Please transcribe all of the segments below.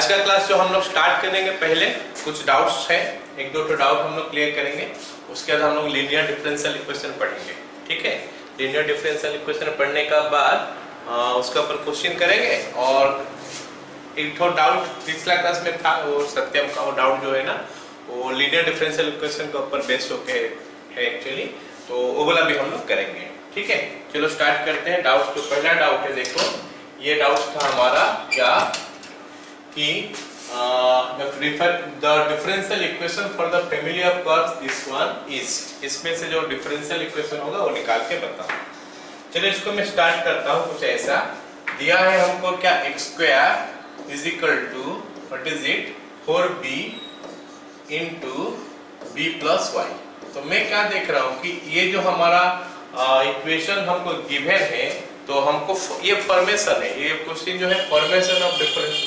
आज का क्लास जो हम लोग स्टार्ट करेंगे, पहले कुछ डाउट्स है, एक दो डाउट हम लोग क्लियर करेंगे। उसके बाद हम लोग लीनियर डिफरेंशियल इक्वेशन पढ़ेंगे। ठीक है, लीनियर डिफरेंशियल इक्वेशन पढ़ने का बाद उसका ऊपर क्वेश्चन करेंगे। और एक थोड़ा डाउट पिछला क्लास में था, वो सत्यम का वो डाउट जो है ना, वो लीनियर डिफरेंशियल इक्वेशन के ऊपर बेस्ड होके है एक्चुअली, तो वो वाला भी हम लोग करेंगे। ठीक है, चलो स्टार्ट करते हैं। डाउट, तो पहला डाउट है, देखो ये डाउट था हमारा क्या कि the differential equation for the family of curves this one is, इसमें से जो डिफरेंशियल इक्वेशन होगा वो निकाल के बताओ। चलिए इसको मैं स्टार्ट करता हूँ। कुछ ऐसा दिया है हमको, क्या x square is equal to what is it 4b into b plus y. तो मैं क्या देख रहा हूँ कि ये जो हमारा इक्वेशन हमको गिवन है, तो हमको ये फॉर्मेशन है, ये क्वेश्चन जो है फॉर्मेशन ऑफ डिफरेंस,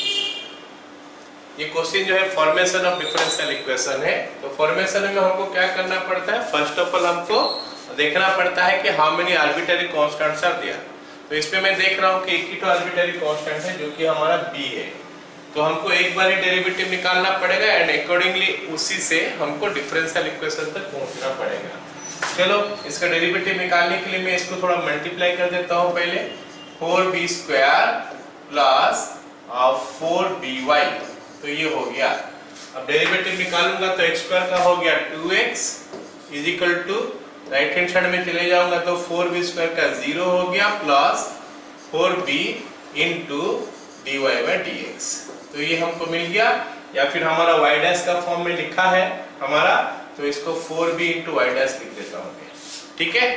ये क्वेश्चन जो है फॉर्मेशन ऑफ डिफरेंशियल इक्वेशन है। तो फॉर्मेशन में हमको क्या करना पड़ता है, फर्स्ट ऑफ ऑल हमको देखना पड़ता है कि how many arbitrary constants are there. तो इसमें मैं देख रहा हूँ कि एक ही तो आर्बिट्ररी कांस्टेंट है जो कि हमारा b है। तो हमको एक बार ही डेरिवेटिव निकालना पड़ेगा एंड अकॉर्डिंगली उसी से हमको डिफरेंशियल इक्वेशन तक पहुंचना पड़ेगा। चलो इसका डेरिवेटिव निकालने के लिए मैं इसको थोड़ा मल्टीप्लाई कर देता हूँ। पहले 4b स्क्वायर प्लस 4by, तो ये हो गया। अब डेरिवेटिव निकालूंगा तो x स्क्वायर का हो गया 2x is equal to, right hand side में चले जाऊंगा तो 4b स्क्वायर का 0 हो गया plus 4b into dy by dx। तो ये हमको मिल गया, या फिर हमारा y डैश का फॉर्म में लिखा है हमारा, तो इसको 4b इंटू y डैश लिख देता हूँ। ठीक है,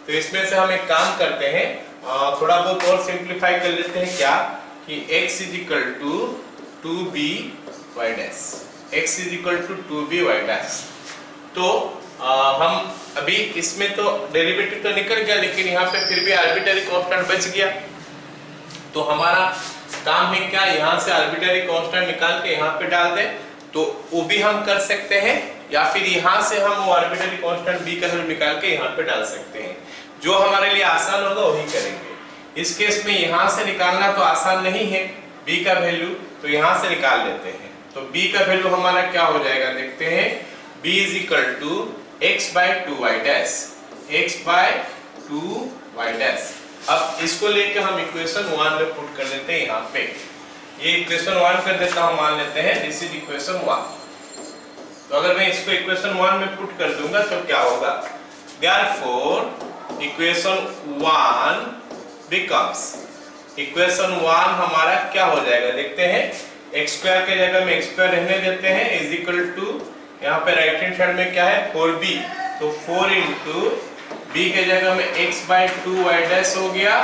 तो इसमें से हम एक काम करते हैं, थोड़ा बहुत और सिंप्लीफाई कर लेते हैं। क्या कि x is equal to 2b y dash, x is equal to 2b y dash. तो हम अभी इसमें तो डेरिवेटिव तो निकल गया, लेकिन यहाँ पे फिर भी आर्बिट्ररी कांस्टेंट बच गया। तो हमारा काम है क्या, यहाँ से आर्बिट्ररी कांस्टेंट निकाल के यहाँ पे डाल दें, तो वो भी हम कर सकते हैं, या फिर यहाँ से हम वो आर्बिट्ररी कांस्टेंट b का वैल्यू निकाल के यहाँ पे डाल सकते हैं। जो हमारे लिए आसान होगा वही करेंगे। इस केस में यहाँ से निकालना तो आसान नहीं है b का वैल्यू, तो यहाँ से निकाल लेते हैं। तो b का वैल्यू हमारा क्या हो जाएगा, देखते हैं। b is equal to x by 2y dash, x by 2y dash. अब इसको लेके हम इक्वेशन 1 में पुट कर देते हैं। यहाँ पे ये इक्वेशन 1 कर देता हूँ, मान लेते हैं दिस इज इक्वेशन 1। तो अगर मैं इसको इक्वेशन 1 में पुट कर दूंगा तो क्या होगा, देयरफॉर इक्वेशन 1 बिकम्स, इक्वेशन 1 हमारा क्या हो जाएगा, देखते हैं। x स्क्वायर के जगह में x स्क्वायर रहने देते हैं इज इक्वल टू, यहाँ पे राइट हैंड साइड में क्या है 4b, तो 4 इंटू b के जगह में x बाई 2y डैश हो गया,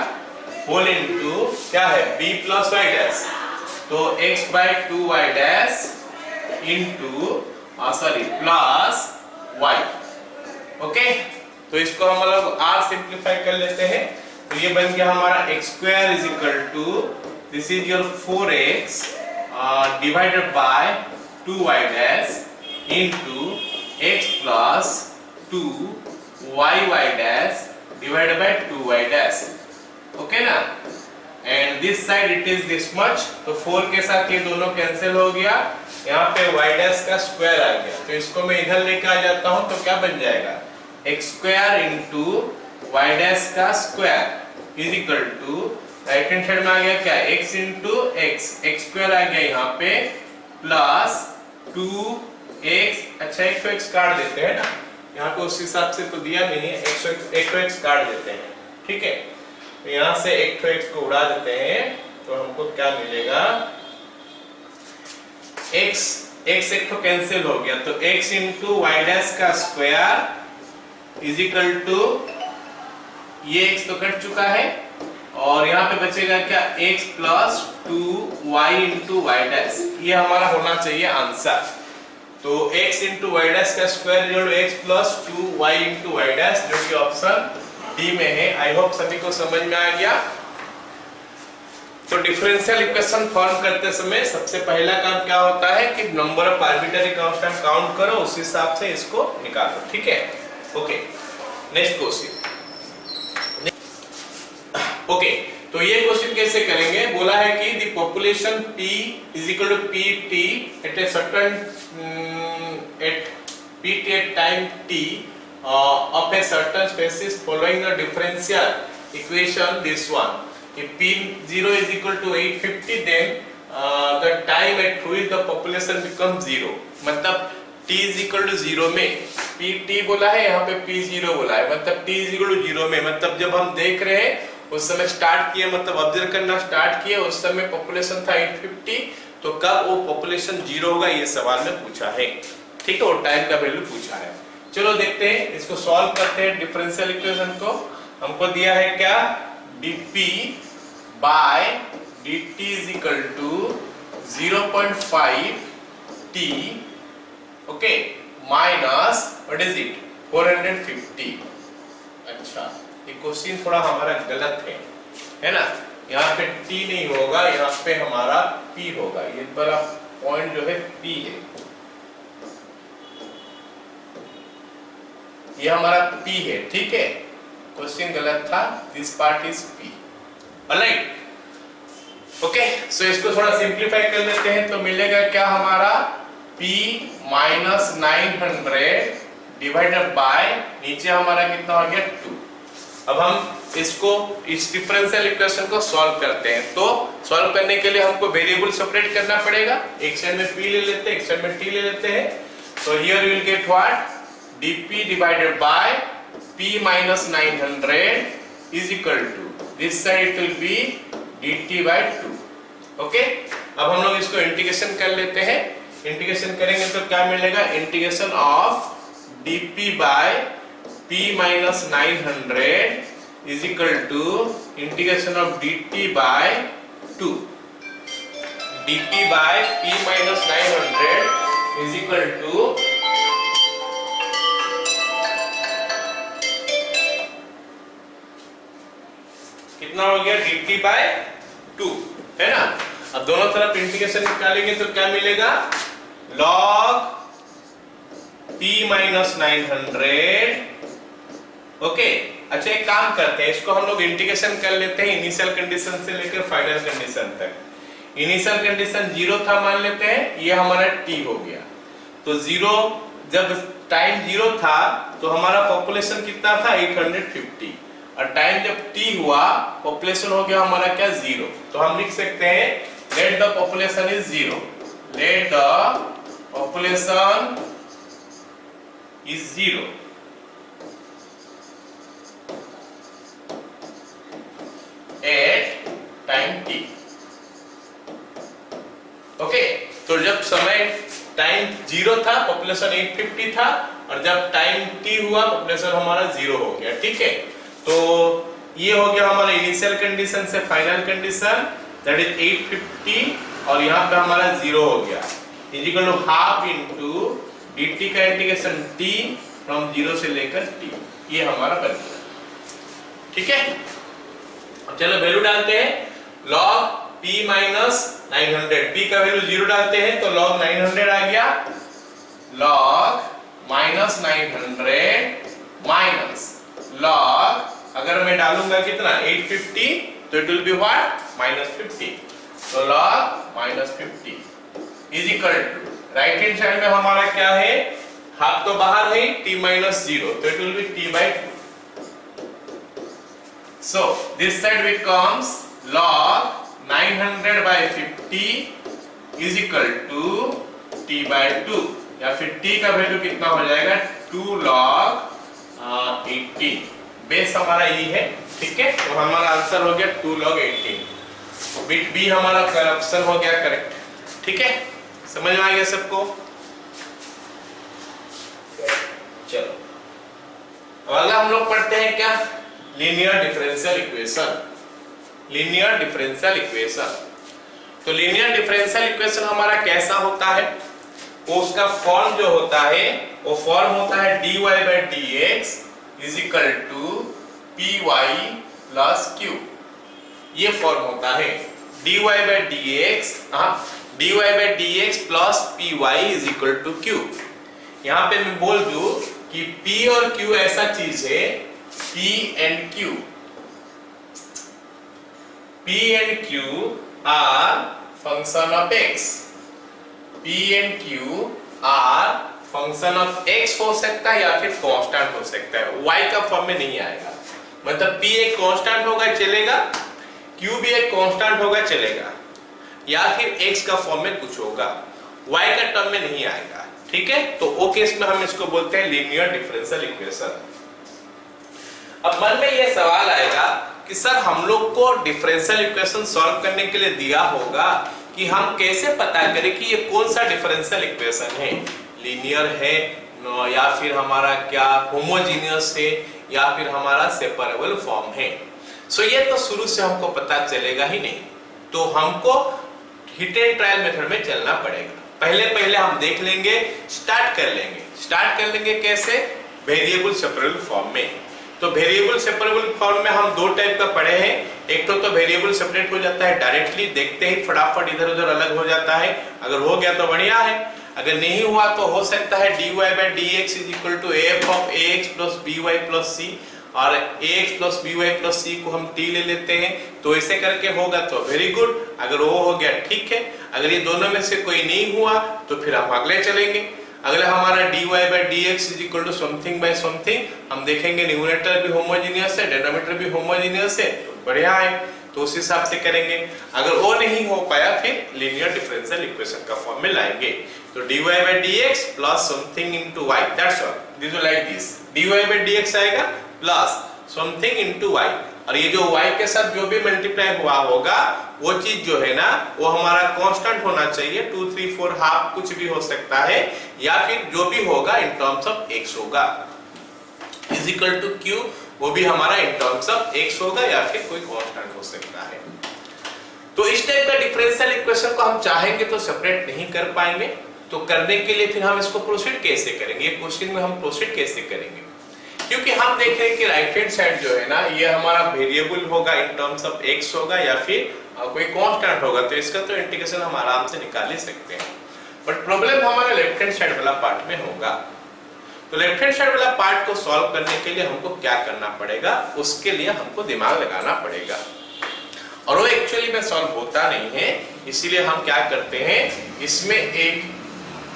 होल इंटू क्या है b प्लस y डैश, तो x by 2y dash into sorry plus y। Okay, तो इसको हम लोग r सिंप्लीफाई कर लेते हैं। तो ये बन गया हमारा x square is equal to, this is your 4x divided by 2y dash into x plus 2y dash divided by 2y dash. Okay ना, and this side it is this much, तो 4 के साथ ये दोनों कैंसिल हो गया, यहाँ पे y डैश का स्क्वायर आ गया। तो इसको मैं इधर लेके आ जाता हूँ, तो क्या बन जाएगा, x square into y dash का square is equal to, right hand side में आ गया क्या x into x, x square आ गया यहाँ पे प्लस 2x, अच्छा एक तो x काट देते हैं ना, यहाँ पे उस हिसाब से तो दिया नहीं है, एक तो x काट देते हैं। ठीक है, तो यहाँ से एक तो x को उड़ा देते हैं, तो हमको क्या मिलेगा, x एक तो कैंसिल हो गया, तो x इंटू y डैश का स्क्वायर इज इक्वल टू, ये x तो कट चुका है, और यहाँ पे बचेगा क्या x plus 2y into y dash. ये हमारा होना चाहिए आंसर। तो x इंटू y डैश का स्क्वायर जोड़ x plus 2y into y dash, जो कि ऑप्शन डी में है। आई होप सभी को समझ में आ गया। तो डिफरेंशियल इक्वेशन फॉर्म करते समय सबसे पहला काम क्या होता है कि number of arbitrary constant count करो, उस हिसाब से इसको निकालो। ठीक है, ओके, नेक्स्ट क्वेश्चन। ओके, तो ये क्वेश्चन कैसे करेंगे, बोला है कि the population P is equal to PT at a certain at PT at time t of a certain species following the differential equation this one. If P0 is equal to 850 then the time at which the population becomes 0. मतलब t is equal to 0 में pt बोला है, यहाँ पे p0 बोला है, मतलब t is equal to 0 में, मतलब जब हम देख रहे हैं उस समय स्टार्ट किए, मतलब ऑब्जर्व करना स्टार्ट किए, उस समय पॉपुलेशन था 850, तो कब वो पॉपुलेशन 0 होगा ये सवाल में पूछा है, ठीक है, और टाइम का वैल्यू पूछा है। चलो देखते हैं, इसको सॉल्व करते हैं डिफरेंशियल इक्वेशन को। हमको दिया है क्या, dp by dt is equal to 0.5 t, okay, minus what is it 450। अच्छा, ये क्वेश्चन थोड़ा हमारा गलत है ना, यहाँ पे t नहीं होगा, यहाँ पे हमारा p होगा, ये वाला पॉइंट जो है p है, ये हमारा p है, ठीक है, क्वेश्चन गलत था, this part is p, alright, okay. So इसको थोड़ा सिंप्लीफाई कर लेते हैं, तो मिलेगा क्या हमारा p माइनस 900 डिवाइडेड बाय, नीचे हमारा कितना हो गया 2। अब हम इसको, इस डिफरेंशियल इक्वेशन को सॉल्व करते हैं, तो सॉल्व करने के लिए हमको वेरिएबल सेपरेट करना पड़ेगा, एक साइड में p ले लेते हैं, एक साइड में t ले लेते हैं, तो here you will get what, dp divided by p minus 900 is equal to, this side it will be dt by 2, okay. अब हम लोग इसको इंटीग्रेशन कर लेते हैं, इंटीग्रेशन करेंगे तो क्या मिलेगा, integration of dp by p minus 900 is equal to integration of dt by 2, dp by p minus 900 is equal to कितना हो गया, dt by 2, है ना। अब दोनों तरफ इंटीग्रेशन निकालेंगे तो क्या मिलेगा, log p minus 900, ओके। अच्छा, एक काम करते हैं, इसको हम लोग इंटीग्रेशन कर लेते हैं इनिशियल कंडीशन से लेकर फाइनल कंडीशन तक। इनिशियल कंडीशन 0 था मान लेते हैं, ये हमारा t हो गया, तो 0, जब टाइम 0 था तो हमारा पॉपुलेशन कितना था 850, और टाइम जब t हुआ पॉपुलेशन हो गया हमारा क्या 0, तो हम लिख सकते हैं let the population is 0, let the population is 0 at time t, okay. तो जब समय टाइम 0 था पॉपुलेशन 850 था, और जब टाइम t हुआ पॉपुलेशन हमारा 0 हो गया, ठीक है। तो ये हो गया हमारा इनिशियल कंडीशन से फाइनल कंडीशन, दैट इज 850, और यहाँ पे हमारा 0 हो गया, is equal to half into dt का इंटीग्रेशन t फ्रॉम 0 से लेकर t, ये हमारा बन गया, ठीक है। अब चलो वैल्यू डालते हैं, log p माइनस 900, p का वैल्यू 0 डालते हैं तो log 900 आ गया, log माइनस 900 माइनस log, अगर मैं डालूंगा कितना 850, तो इट विल बी व्हाट -50, तो log -50 is equal to, right hand side में हमारा क्या है, हाफ तो बाहर है t minus 0, तो it will B t by 2, so this side becomes log 900 by 50 is equal to t by 2, या फिर t का वैल्यू कितना हो जाएगा 2 log 80, बेस हमारा ये है, ठीक है। तो हमारा आंसर हो गया 2 log 18, बिट बी हमारा ऑप्शन हो गया करेक्ट, ठीक है, समझ में आ गया सबको। चलो अब अगला हम लोग पढ़ते हैं क्या, linear differential equation, linear differential equation. तो लीनियर डिफरेंशियल इक्वेशन हमारा कैसा होता है, वो उसका फॉर्म जो होता है वो फॉर्म होता है dy by dx is equal to py plus q, ये फॉर्म होता है dy by dx, dy by dx plus py is equal to q। यहाँ पे मैं बोल दूं कि p और q ऐसा चीज है, p and q, P and Q are function of x. P and Q are function of x हो सकता है या फिर कांस्टेंट हो सकता है, y का फॉर्म में नहीं आएगा। मतलब P एक कांस्टेंट होगा चलेगा, Q भी एक कांस्टेंट होगा चलेगा, या फिर x का फॉर्म में कुछ होगा, y का टर्म में नहीं आएगा। ठीक है, तो वो केस में हम इसको बोलते हैं लीनियर डिफरेंशियल इक्वेशन। अब मन में ये सवाल आएगा कि सर हम लोग को डिफरेंशियल इक्वेशन सॉल्व करने के लिए दिया होगा कि हम कैसे पता करें कि ये कौन सा डिफरेंशियल इक्वेशन है, लीनियर है या फिर हमारा क्या होमोजीनियस है या फिर हमारा सेपरेबल फॉर्म है। सो ये तो शुरू से हमको पता चलेगा ही नहीं, तो हमको हिट एंड ट्रायल मेथड में चलना पड़ेगा। पहले हम देख लेंगे, स्टार्ट कर लेंगे कैसे, वेरिएबल सेपरेबल फॉर्म में। तो वेरिएबल सेपरेबल फॉर्म में हम दो टाइप का पढ़े हैं, एक तो वेरिएबल सेपरेट हो जाता है डायरेक्टली, देखते ही फटाफट इधर उधर अलग हो जाता है, अगर हो गया तो बढ़िया है, अगर नहीं हुआ तो हो सकता है dy/dx = f of ax + by + c, और ax + by + c को हम t ले लेते हैं, तो ऐसे करके होगा तो वेरी गुड, अगर वो हो गया ठीक है। अगर ये दोनों में से कोई नहीं हुआ तो फिर हम अगले चलेंगे। अगला हमारा dy/dx = समथिंग बाय समथिंग, हम देखेंगे न्यूमरेटर भी होमोजेनियस है, डिनोमिनेटर भी होमोजेनियस है, तो बढ़िया है, तो उस हिसाब से करेंगे। अगर वो नहीं हो पाया फिर लीनियर डिफरेंशियल इक्वेशन का फॉर्म में लाएंगे। तो dy/dx + something * y, that's all, this is like this, dy/dx आएगा प्लस समथिंग * y, और ये जो y के साथ जो भी मल्टीप्लाई हुआ होगा वो चीज जो है ना वो हमारा कांस्टेंट होना चाहिए, 2 3 4 हाफ कुछ भी हो सकता है, या फिर जो भी होगा इन टर्म्स ऑफ x होगा, = q, वो भी हमारा इन टर्म्स ऑफ x होगा या फिर कोई कांस्टेंट हो सकता है। तो इस टाइप का डिफरेंशियल इक्वेशन को हम चाहेंगे तो सेपरेट नहीं कर पाएंगे, तो करने के लिए फिर हम इसको प्रोसीड कैसे करेंगे, ये क्वेश्चन में हम प्रोसीड कैसे करेंगे, क्योंकि हम देख रहे हैं कि राइट हैंड साइड जो है ना ये हमारा वेरिएबल होगा, इन टर्म्स ऑफ x होगा या फिर कोई कांस्टेंट होगा, तो इसका तो इंटीग्रेशन हम आराम से निकाल ही सकते हैं। बट प्रॉब्लम हमारा लेफ्ट हैंड साइड वाला पार्ट में होगा। तो लेफ्ट हैंड साइड वाला पार्ट को सॉल्व करने के लिए हमको क्या करना पड़ेगा, उसके लिए हमको दिमाग लगाना पड़ेगा, और वो एक्चुअली में सॉल्व होता नहीं है। इसीलिए हम क्या करते हैं, इसमें एक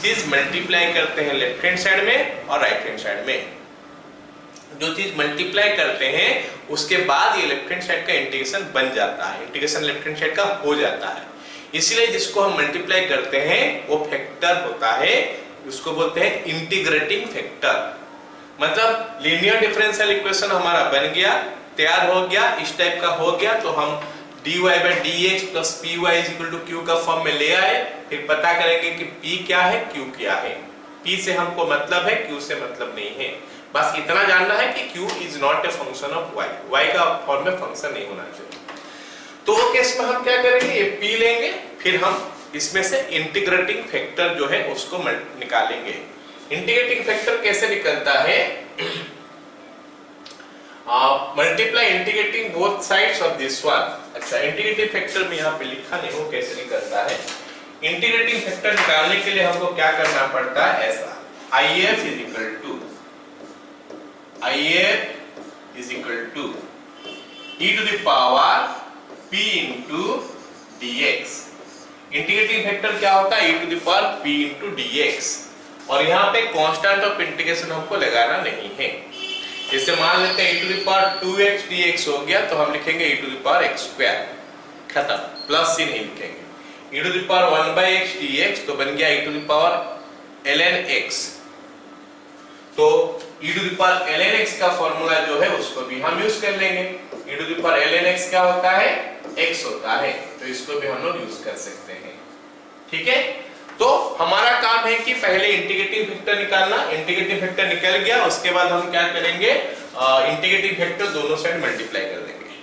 चीज मल्टीप्लाई करते हैं लेफ्ट हैंड साइड में और राइट हैंड साइड में। जो चीज मल्टीप्लाई करते हैं उसके बाद ये लेफ्ट हैंड साइड का इंटीग्रेशन बन जाता है, इंटीग्रेशन लेफ्ट हैंड साइड का हो जाता है। इसलिए जिसको हम मल्टीप्लाई करते हैं वो फैक्टर होता है, उसको बोलते हैं इंटीग्रेटिंग फैक्टर। मतलब लीनियर डिफरेंशियल इक्वेशन हमारा बन गया, तैयार हो गया, इस टाइप का हो गया, तो हम dy/dx + py = q का फॉर्म में ले आए, फिर पता करेंगे कि p क्या है, q क्या है। p से हमको मतलब है, q से मतलब नहीं है, बस इतना जानना है कि q is not a function of y, y का फॉर्म में फंक्शन नहीं होना चाहिए। तो वो केस में हम क्या करेंगे, ये p लेंगे, फिर हम इसमें से इंटीग्रेटिंग फैक्टर जो है उसको निकालेंगे। इंटीग्रेटिंग फैक्टर कैसे निकलता है, multiply integrating both sides of this one. अच्छा, इंटीग्रेटिंग फैक्टर में यहाँ पे लिखा नहीं हो कैसे निकलता है। इंटीग्रेटिंग फैक्टर निकालने के लिए हमको क्या करना पड़ता है, ऐसा IF = e⁻p * dx। Integrating factor क्या होता है, e⁻p * dx, और यहाँ पे कांस्टेंट ऑफ इंटीग्रेशन हमको लगाना नहीं है। जैसे मान लेते हैं e⁻2x dx हो गया, तो हम लिखेंगे e⁻x², खत्म, प्लस c नहीं लिखेंगे। e⁻1/x dx तो बन गया e⁻ln x, तो e⁻ln x का फॉर्मूला जो है उसको भी हम यूज कर लेंगे। e⁻ln x क्या होता है, x होता है, तो इसको भी हम लोग यूज कर सकते हैं। ठीक है, तो हमारा काम है कि पहले इंटीग्रेटिंग फैक्टर निकालना। इंटीग्रेटिंग फैक्टर निकल गया, उसके बाद हम क्या करेंगे, इंटीग्रेटिंग फैक्टर दोनों साइड मल्टीप्लाई कर देंगे।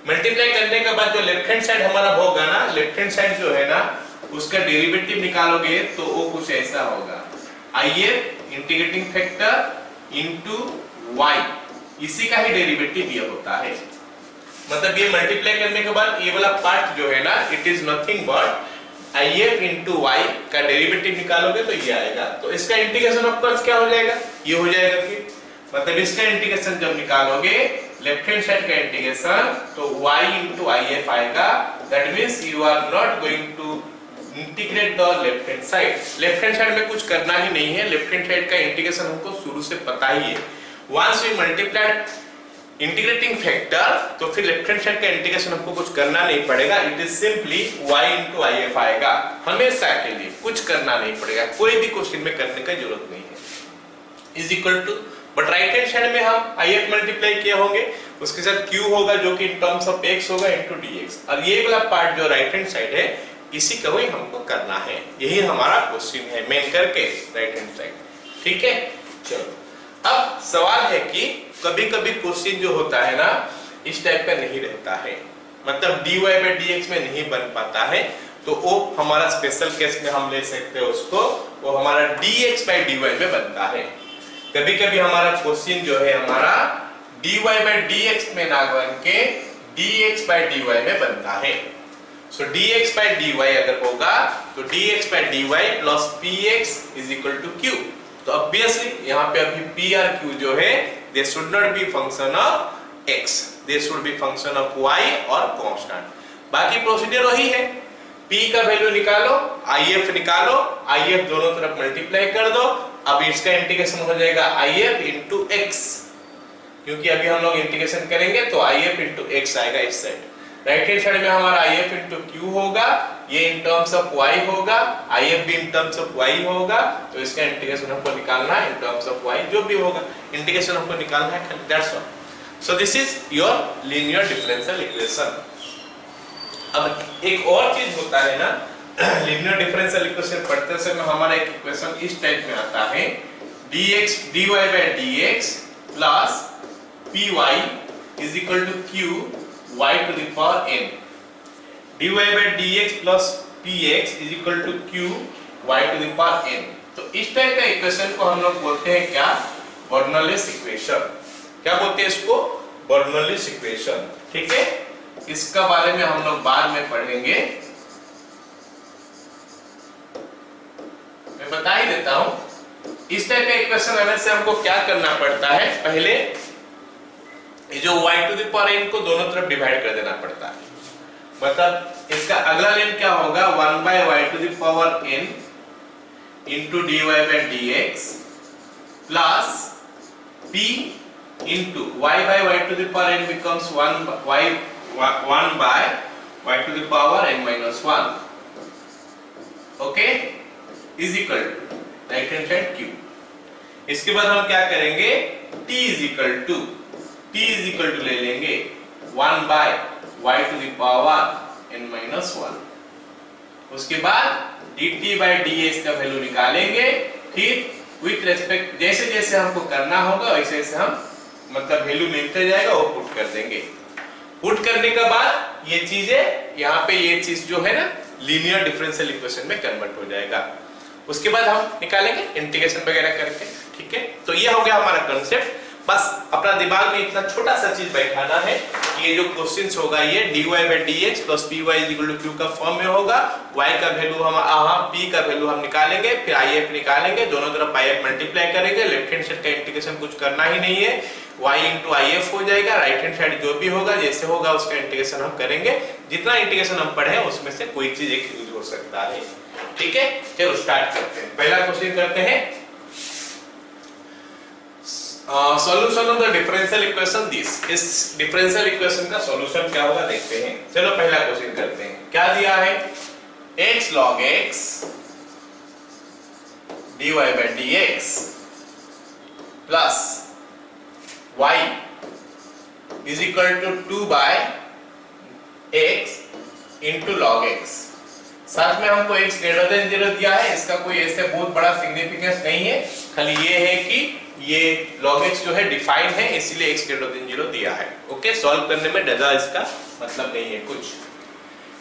मल्टीप्लाई करने के बाद जो लेफ्ट हैंड साइड हमारा होगा ना, लेफ्ट हैंड साइड जो है ना उसका डेरिवेटिव निकालोगे तो वो कुछ ऐसा होगा, IF integrating factor into y, इसी का ही डेरिवेटिव ये होता है। मतलब ये मल्टीप्लाई करने के बाद ये वाला पार्ट जो है ना, it is nothing but IF into y का डेरिवेटिव निकालोगे तो ये आएगा, तो इसका इंटीग्रेशन ऑफ कोर्स क्या हो जाएगा, ये हो जाएगा। फिर मतलब इसका इंटीग्रेशन जब निकालोगे लेफ्ट हैंड साइड का इंटीग्रेशन तो y into IF आएगा। That means you are not going to integrate the left hand side. Left hand side में कुछ करना ही नहीं है, लेफ्ट हैंड साइड का इंटीग्रेशन हमको शुरू से पता ही है। Once we multiplied integrating factor तो फिर लेफ्ट हैंड साइड का इंटीग्रेशन हमको कुछ करना नहीं पड़ेगा। It is simply y into IF आएगा, हमेशा के लिए कुछ करना नहीं पड़ेगा, कोई भी क्वेश्चन में करने की जरूरत नहीं है। Is equal to but right hand side में हम IF मल्टीप्लाई किए होंगे, उसके साथ q होगा जो कि इन टर्म्स ऑफ x होगा इनटू dx, और ये वाला पार्ट जो राइट हैंड साइड है इसी का ही हमको करना है। यही हमारा क्वेश्चन है मेन करके राइट हैंड साइड। ठीक है, चलो अब सवाल है कि कभी-कभी क्वेश्चन जो होता है ना इस टाइप का नहीं रहता है, मतलब dy by dx में नहीं बन पाता है, तो वो हमारा स्पेशल केस में हम ले सकते हैं उसको, वो हमारा dx by dy में बनता है। कभी-कभी हमारा क्वेश्चन जो है हमारा dy by dx में ना बन के dx by dy में बनता है। सो dx by dy अगर होगा तो dx by dy plus px is equal to q। तो ऑब्वियसली यहाँ पे अभी p और q जो है they should not be function of x, they should be function of y और कांस्टेंट। बाकी प्रोसीजर वही है, p का वैल्यू निकालो, if निकालो, if दोनों तरफ मल्टीप्लाई कर दो। अब इसका इंटीग्रेशन हो जाएगा if into x, क्योंकि अभी हम लोग इंटीग्रेशन करेंगे तो if into x आएगा इस साइड। राइट हैंड साइड में हमारा if into q होगा, ये इन टर्म्स ऑफ y होगा, if भी इन टर्म्स ऑफ y होगा, तो इसका इंटीग्रेशन हमको निकालना है इन टर्म्स ऑफ y, जो भी होगा इंटीग्रेशन हमको निकालना है। That's all. So this is your linear differential equation. अब एक और चीज होता है ना, लीनियर डिफरेंशियल इक्वेशन पढ़ते समय हमारा एक इक्वेशन इस टाइप में आता है, dx dy by dx plus py is equal to q y to the power n। dy by dx plus px is equal to q y to the power n। तो इस type का equation को हम लोग बोलते हैं क्या, Bernoulli's equation. क्या बोलते हैं इसको, बर्नौलीज इक्वेशन। ठीक है, इसका बारे में हम लोग बाद में पढ़ेंगे, मैं बता ही देता हूं। इस टाइप का इक्वेशन आने से हमको क्या करना पड़ता है, पहले ये जो y to the power n को दोनों तरफ डिवाइड कर देना पड़ता है। मतलब इसका अगला लेन क्या होगा, 1 by y to the power n into dy by dx plus p into y by y to the power n becomes 1 by y to the power n minus 1, okay, is equal to right hand side q। इसके बाद हम क्या करेंगे, t is equal to ले लेंगे 1 by y to the power n minus 1। उसके बाद dt by dx का वैल्यू निकालेंगे, फिर विथ रेस्पेक्ट जैसे जैसे हमको करना होगा वैसे वैसे हम मतलब वैल्यू मिलते जाएगा वो पुट कर देंगे। पुट करने के बाद ये चीजें यहाँ पे ये चीज जो है ना लीनियर डिफरेंशियल इक्वेशन में कन्वर्ट हो जाएगा। उसके बाद हम निकालेंगे इंटीग्रेशन वगैरह करके। ठीक है, तो ये हो गया हमारा कंसेप्ट। बस अपना दिमाग में इतना छोटा सा चीज बैठाना है कि ये जो क्वेश्चंस होगा ये dy by dx plus py is equal to q का फॉर्म में होगा। y का वैल्यू हम p का वैल्यू हम निकालेंगे, फिर if निकालेंगे, दोनों तरफ if मल्टीप्लाई करेंगे। लेफ्ट हैंड साइड का इंटीग्रेशन कुछ करना ही नहीं है, y into if हो जाएगा। राइट हैंड साइड जो भी होगा जैसे होगा उसका इंटीग्रेशन हम करेंगे। जितना इंटीग्रेशन हम पढ़े उसमें से कोई चीज एक यूज हो सकता है। ठीक है, चलो स्टार्ट करते हैं। पहला क्वेश्चन करते हैं, solution of the differential equation this. इस डिफरेंशियल इक्वेशन का सॉल्यूशन क्या होगा देखते हैं। चलो पहला क्वेश्चन करते हैं। क्या दिया है, x log x dy by dx plus y is equal to 2 by x into log x। साथ में हमको x ग्रेटर देन 0 दिया है, इसका कोई ऐसे बहुत बड़ा सिग्निफिकेंस नहीं है, खाली ये है कि ये log x जो है डिफाइन है इसलिए x ग्रेटर देन 0 दिया है। ओके, सॉल्व करने में ज्यादा इसका मतलब नहीं है कुछ।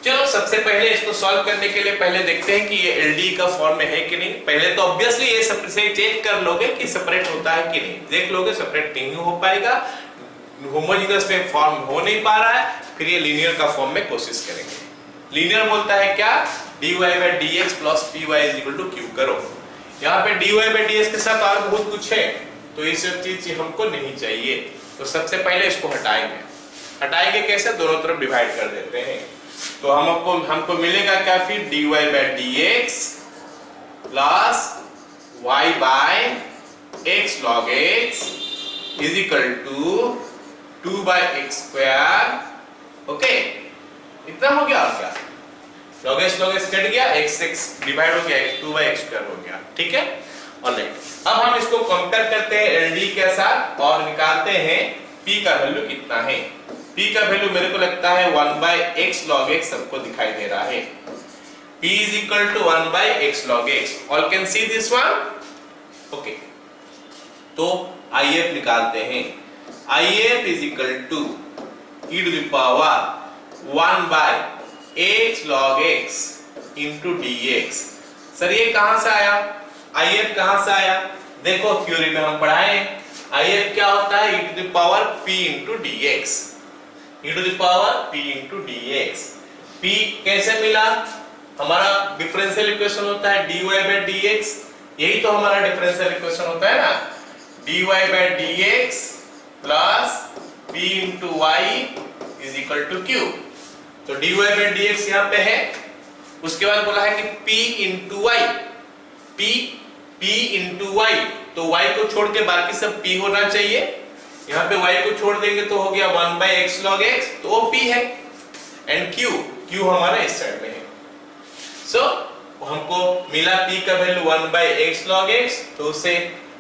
चलो सबसे पहले इसको सॉल्व करने के लिए पहले देखते हैं कि ये LD का फॉर्म में है कि नहीं। पहले तो ऑब्वियसली ये सब से चेक कर लोगे कि सेपरेट होता है कि नहीं। देख लोगे सेपरेट नहीं हो पाएगा, होमोजेनियस में फॉर्म हो नहीं पा रहा है, फिर ये लीनियर का फॉर्म में कोशिश करेंगे। लीनियर बोलता है क्या, dy by dx plus py is equal to q करो। यहाँ पे dy by dx के साथ और बहुत कुछ है, तो ये सब चीज हमको नहीं चाहिए। तो सबसे पहले इसको हटाएंगे। हटाएंगे कैसे? दोनों तरफ डिवाइड कर देते हैं। तो हमको मिलेगा क्या फिर? dy by dx plus y by x log x is equal to 2 by x square. Okay, इतना हो गया। और क्या? log x कट गया, x डिवाइड हो गया, x 2 बाई एक्स स्क्वायर हो गया। ठीक है, ऑलराइट। अब हम इसको कंपेयर करते हैं LD के साथ और निकालते हैं p का वैल्यू कितना है। p का वैल्यू मेरे को लगता है 1 बाई x log x सबको दिखाई दे रहा है। p is equal to 1 by x log x. All can see this one? Okay. तो IF निकालते हैं। IF is equal to e to the power 1 by x log x into dx. Sir ये कहां से आया? IF कहां से आया? देखो थ्योरी में हम पढ़ाए IF क्या होता है? e to the power p into dx. e to the power p into dx. p कैसे मिला? हमारा डिफरेंशियल इक्वेशन होता है dy by dx। यही तो हमारा डिफरेंशियल इक्वेशन होता है ना, dy by dx plus p into y is equal to q। तो dy by dx यहाँ पे है। उसके बाद बोला है कि p into y, p into y, तो y को छोड़ के बाकी सब p होना चाहिए। यहाँ पे y को छोड़ देंगे तो हो गया 1 by x log x, तो वो p है। एंड q हमारा इस साइड में है। सो हमको मिला p का value 1 by x log x, तो उसे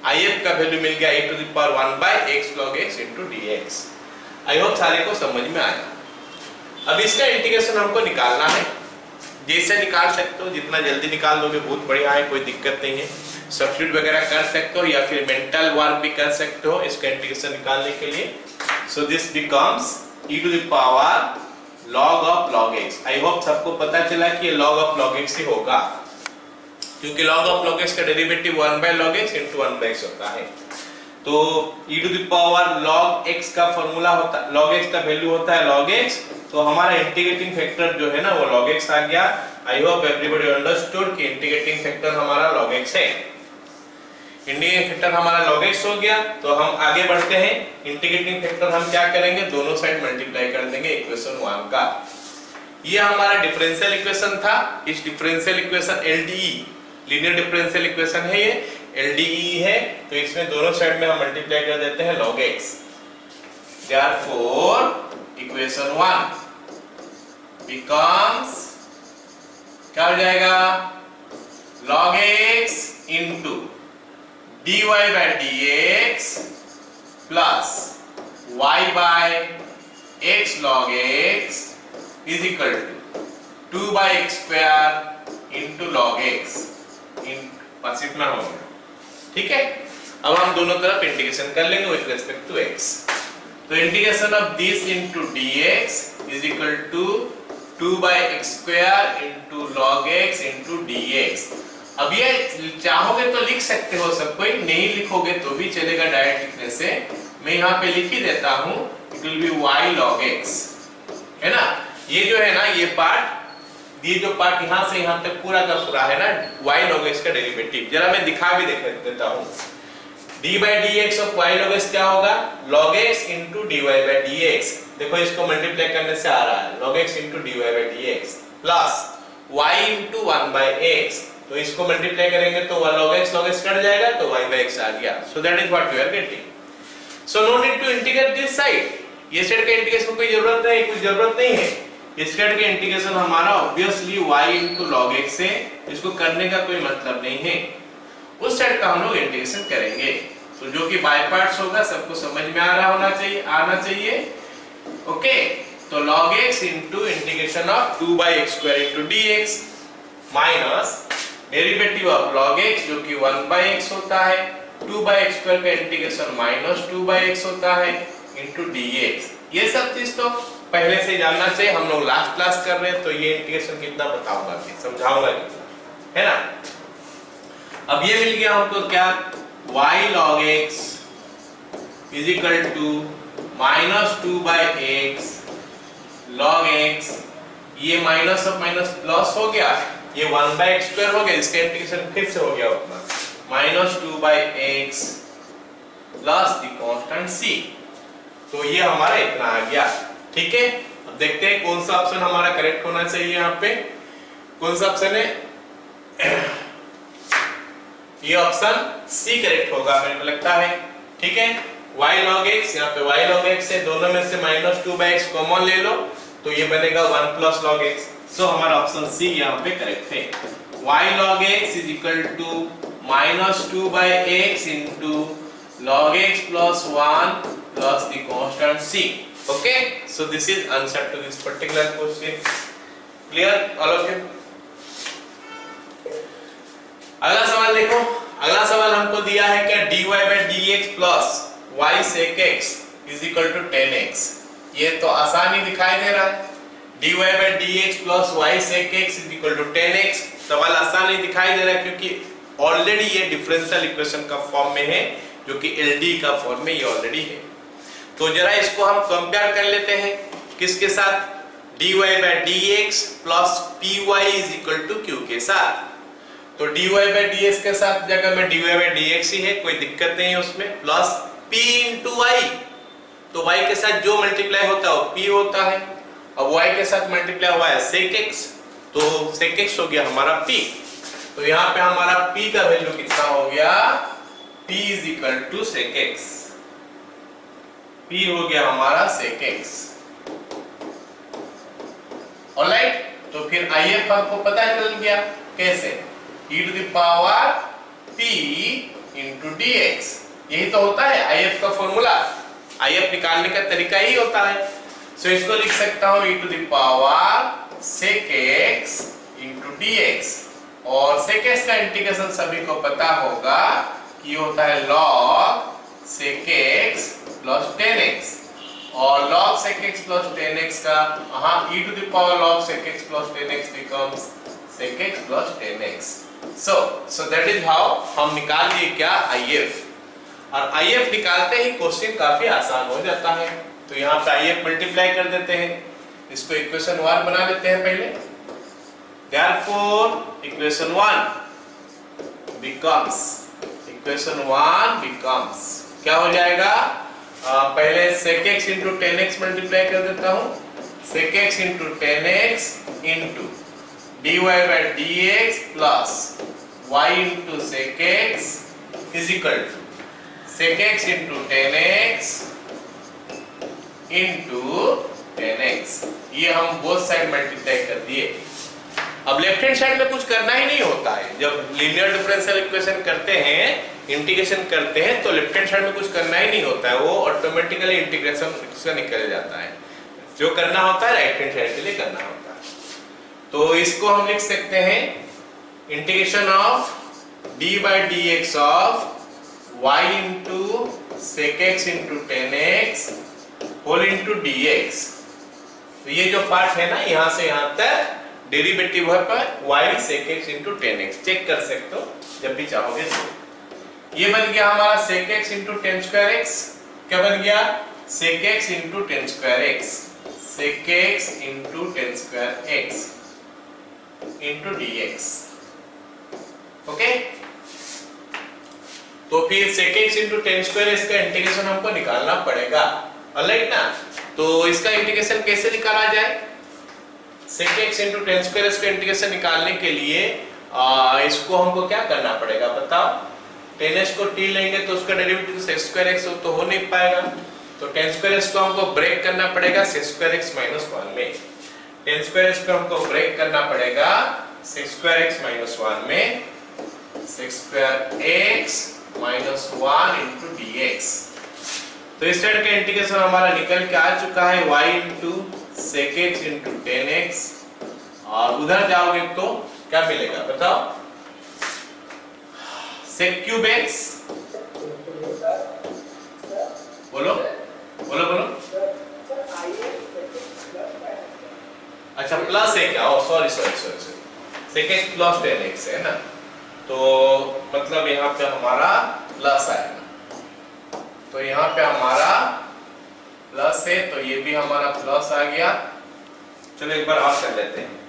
if का वैल्यू मिल गया e to the power 1 by x log x into dx। I hope सारे को समझ में आया। अब इसका इंटीग्रेशन हमको निकालना है। जैसे निकाल सकते हो, जितना जल्दी निकाल दोगे बहुत बढ़िया है, कोई दिक्कत नहीं है। सब्स्टिट्यूट वगैरह कर सकते हो या फिर मेंटल वर्क भी कर सकते हो इसका इंटीग्रेशन निकालने के लिए। So this becomes e to the power log of log x। I hope सबको पता चला कि ये log of log x ही होगा, क्योंकि log of log x का derivative 1 by log x into 1 by x होता है। तो e to the power log x का फॉर्मूला होता है, log x का वैल्यू होता है log x। तो हमारा इंटीग्रेटिंग फैक्टर जो है ना वो log x आ गया। आई होप एवरीबॉडी अंडरस्टूड कि इंटीग्रेटिंग फैक्टर हमारा log x है। इंटीग्रेटिंग फैक्टर हमारा log x हो गया। तो हम आगे बढ़ते हैं। इंटीग्रेटिंग फैक्टर हम क्या करेंगे? दोनों साइड मल्टीप्लाई कर देंगे इक्वेशन 1 का। ये हमारा डिफरेंशियल इक्वेशन था। इस differential equation LDE linear differential equation है, ये LDE है। तो इसमें दोनों साइड में हम मल्टीप्लाई कर देते हैं log x। Therefore equation 1 becomes क्या हो जाएगा? log x into dy by dx plus y by x log x is equal to 2 by x square into log x बस इतना हो गया। ठीक है, अब हम दोनों तरफ इंटीग्रेशन कर लेंगे विद रिस्पेक्ट टू x। तो integration of this into dx is equal to 2 by x square into log x into dx। अब ये चाहोगे तो लिख सकते हो सब कोई, नहीं लिखोगे तो भी चलेगा डायरेक्ट लिखने से। मैं यहाँ पे लिख ही देता हूँ, it will B y log x, है ना। ये जो है ना ये पार्ट, ये जो पार्ट यहाँ से यहाँ तक पूरा का पूरा है ना y log x का डेरिवेटिव। जरा मैं दिखा भी देता हूँ। d by dx of y log x क्या होगा? log x into dy by dx। देखो इसको मल्टीप्लाई करने से आ रहा है log x into dy by dx plus y into 1 by x। तो इसको मल्टीप्लाई करेंगे तो log x कट जाएगा तो y by x आ गया। So that is what we are getting. So no need to integrate this side. ये side का इंटीग्रेशन कोई जरूरत नहीं, कुछ जरूरत नहीं है। इस साइड का इंटीग्रेशन हमारा obviously y into log x है, इसको करने का कोई मतलब नहीं है। उस साइड का हम लोग इंटीग्रेशन करेंगे। तो जो कि बाय पार्ट्स होगा, सबको समझ में आ रहा आना चाहिए। ओके, तो log x into integration of 2 by x square into dx minus derivative of log x जो कि 1 by x होता है, 2 by x square का इंटीग्रेशन माइनस 2 by x होता है into dx। ये सब चीज तो पहले से जानना चाहिए। हम लोग लास्ट क्लास कर रहे हैं तो ये इंटीग्रेशन कितना बताऊंगा, समझाऊंगा कितना, है ना। अब ये मिल गया हमको क्या? y log x is equal to minus 2 by x log x। ये माइनस ऑफ माइनस प्लस हो गया, ये 1 by x स्क्वायर हो गया, इसका इंटीग्रेशन फिर से हो गया उतना minus 2 by x plus the constant c। तो ये हमारा इतना आ गया। ठीक है, अब देखते हैं कौन सा ऑप्शन हमारा करेक्ट होना चाहिए। यहाँ पे कौन सा ऑप्शन है? ये ऑप्शन सी करेक्ट होगा मेरे को लगता है। ठीक है, y log x, यहाँ पे y log x है, दोनों में से -2/x कॉमन ले लो तो ये बनेगा 1 + log x। सो हमारा ऑप्शन सी यहाँ पे करेक्ट है। y log x is equal to -2/x into log x plus 1 plus the constant c. Okay, so this is answer to this particular question. Clear all of you? अगला सवाल देखो। अगला सवाल हमको दिया है क्या dy/dx plus y sec x is equal to 10x। ये तो आसान ही दिखाई दे रहा है। dy/dx plus y sec x is equal to 10x। सवाल आसान ही दिखाई दे रहा है क्योंकि ऑलरेडी ये डिफरेंशियल इक्वेशन का फॉर्म में है, जो कि LD का फॉर्म में ये ऑलरेडी है। तो जरा इसको हम कंपेयर कर लेते हैं किसके साथ? dy/dx plus py is equal to q के साथ। तो dy/dx के साथ जगह में dy/dx ही है, कोई दिक्कत नहीं है उसमें, प्लस p into y। तो y के साथ जो मल्टीप्लाई होता है वो p होता है। अब y के साथ मल्टीप्लाई हुआ है sec x, तो sec x हो गया हमारा p। तो यहाँ पे हमारा p का वैल्यू कितना हो गया? p is equal to sec x। p हो गया हमारा sec x। ऑलराइट, तो फिर if आपको पता चल गया कैसे? e to the power p into dx, यही तो होता है if का फॉर्मूला। if निकालने का तरीका ही होता है। सो इसको लिख सकता हूं e to the power sec x into dx, और sec x का इंटीग्रेशन सभी को पता होगा कि होता है log sec x plus 10x, और log sec x plus 10x का e to the power log sec x plus 10x becomes sec x plus 10x। so that is how हम निकाल लिए क्या? if। और if निकालते ही क्वेश्चन काफी आसान हो जाता है। तो यहाँ पे if मल्टीप्लाई कर देते हैं, इसको इक्वेशन 1 बना लेते हैं पहले। therefore इक्वेशन 1 becomes क्या हो जाएगा? पहले sec x into 10x multiply कर देता हूँ। sec x into 10x into dy/dx plus y into sec x is equal to sec x into 10x into 10x। ये हम बोथ साइड मल्टीप्लाई कर दिए। अब लेफ्ट हैंड साइड में कुछ करना ही नहीं होता है। जब लीनियर डिफरेंशियल इक्वेशन करते हैं, इंटीग्रेशन करते हैं, तो लेफ्ट हैंड साइड में कुछ करना ही नहीं होता है, वो ऑटोमेटिकली इंटीग्रेशन से निकल जाता है। जो करना होता है राइट हैंड साइड के लिए करना होता है। तो इसको हम लिख सकते हैं integration of d/dx of y into sec x into 10x whole into dx। तो ये जो पार्ट है ना, यहाँ से यहाँ तक डेरिवेटिव है पर y sec x into 10x check कर सकते हो जब भी चाहोगे। ये बन गया हमारा sec x into 10 square x। क्या बन गया? sec x into 10 square x, sec x into 10 square x into dx। Okay, तो फिर sec x into 10 square x का इंटीग्रेशन हमको निकालना पड़ेगा। ऑलराइट ना, तो इसका इंटीग्रेशन कैसे निकाला जाए? sec x into 10 square x का इंटीग्रेशन निकालने के लिए इसको हमको क्या करना पड़ेगा बताओ? 10x को t लेंगे तो उसका डेरिवेटिव sec square x तो हो नहीं पाएगा, तो 10 square x को हमको ब्रेक करना पड़ेगा sec square x minus 1 में। 10 square x को हमको ब्रेक करना पड़ेगा sec square x minus 1 में, sec square x minus 1 into dx। तो इस साइड का इंटीग्रेशन हमारा निकल के आ चुका है y into sec x into 10x, और उधर जाओगे तो क्या मिलेगा बताओ? sec cube x, बोलो बोलो बोलो। अच्छा प्लस है क्या? Sorry sec x plus 10x है ना, तो मतलब यहाँ पे हमारा प्लस आएगा। तो यहाँ पे हमारा प्लस है, तो ये भी हमारा प्लस आ गया। चलो एक बार और कर लेते हैं।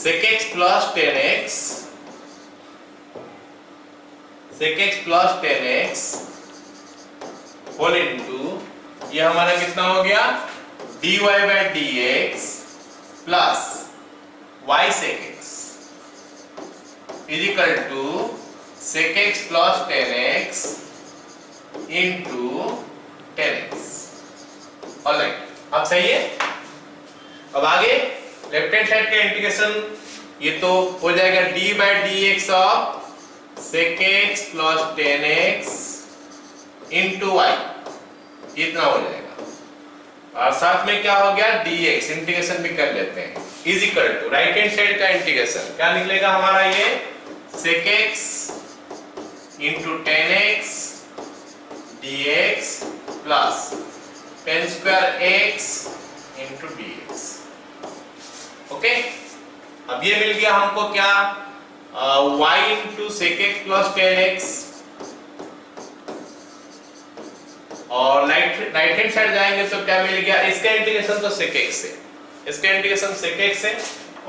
sec x plus 10x sec x plus 10x whole into ये हमारा कितना हो गया dy by dx plus y sec x is equal to sec x plus 10x into 10x। Alright, अब सही है। अब आगे लेफ्ट हैंड साइड का इंटीग्रेशन ये तो हो जाएगा d by dx ऑफ sec x plus 10x into y, इतना हो जाएगा। और साथ में क्या हो गया dx, इंटीग्रेशन भी कर लेते हैं, is equal to right hand side का इंटीग्रेशन क्या निकलेगा हमारा ये sec x into 10x dx plus 10 square x into dx। ओके, अब ये मिल गया हमको क्या y into sec x plus 10x, और राइट हैंड साइड जाएंगे तो क्या मिल गया इसका इंटीग्रेशन तो sec x है, इसका इंटीग्रेशन sec x है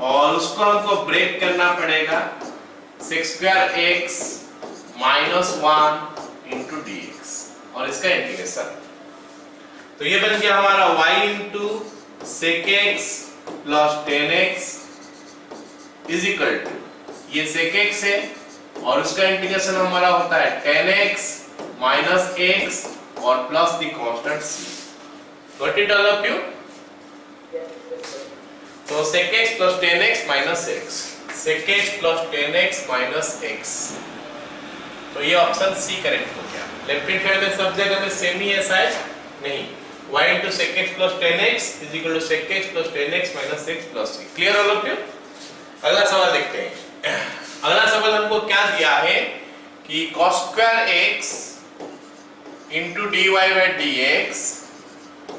और उसको हमको ब्रेक करना पड़ेगा sec square x minus 1 into dx और इसका इंटीग्रेशन। तो ये बन गया हमारा y into sec x plus 10x is equal to ये sec x है और उसका इंटीग्रेशन हमारा होता है 10x minus x और plus the constant c। Got it all of you? तो sec x plus 10x minus x, sec x plus 10x minus x, तो ये ऑप्शन सी करेक्ट हो गया। लेफ्ट हैंड साइड में सब जगह में सेम ही है शायद नहीं, y into sec x plus 10x is equal to sec x plus 10x minus x plus c। Clear all of you? अगला सवाल देखते हैं। अगला सवाल हमको क्या दिया है कि cos square x into dy by dx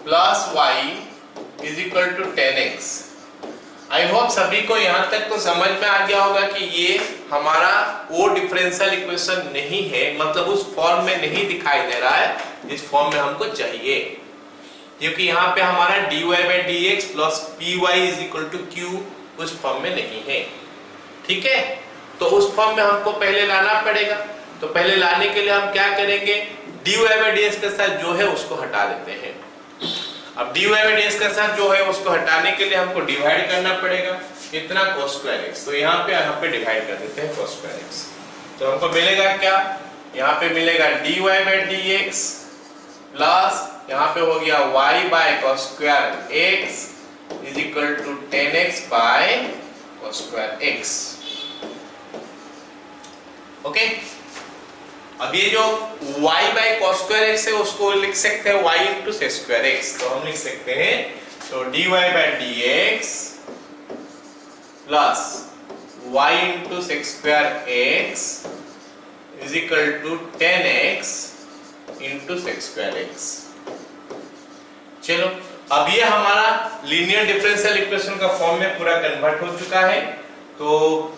plus y is equal to 10x। I hope सभी को यहाँ तक तो समझ में आ गया होगा कि ये हमारा वो डिफरेंशियल इक्वेशन नहीं है, मतलब उस फॉर्म में नहीं दिखाई दे रहा है जिस फॉर्म में हमको चाहिए, क्योंकि यहाँ पे हमारा dy by dx plus py is equal to q उस फॉर्म में नहीं है। ठीक है, तो उस फॉर्म में हमको पहले लाना पड़ेगा। तो पहले लाने के लिए हम क्या करेंगे, dy by dx के साथ जो है उसको हटा देते हैं। अब dy by dx के साथ जो है उसको हटाने के लिए हमको डिवाइड करना पड़ेगा कितना cos square x, तो यहाँ पे डिवाइड कर देते हैं cos square x। तो हमको मिलेगा क्या, यहाँ पे मिलेगा dy by dx प्लस यहाँ पे हो गया y by cos square x is equal to 10x by cos square x। Okay, अब ये जो y by cos square x है उसको लिख सकते हैं y into sec square x, तो हम लिख सकते हैं तो dy by dx plus y into sec square x is equal to 10x into sec square x। चलो, अब ये हमारा लीनियर डिफरेंशियल इक्वेशन का फॉर्म में पूरा कन्वर्ट हो चुका है। तो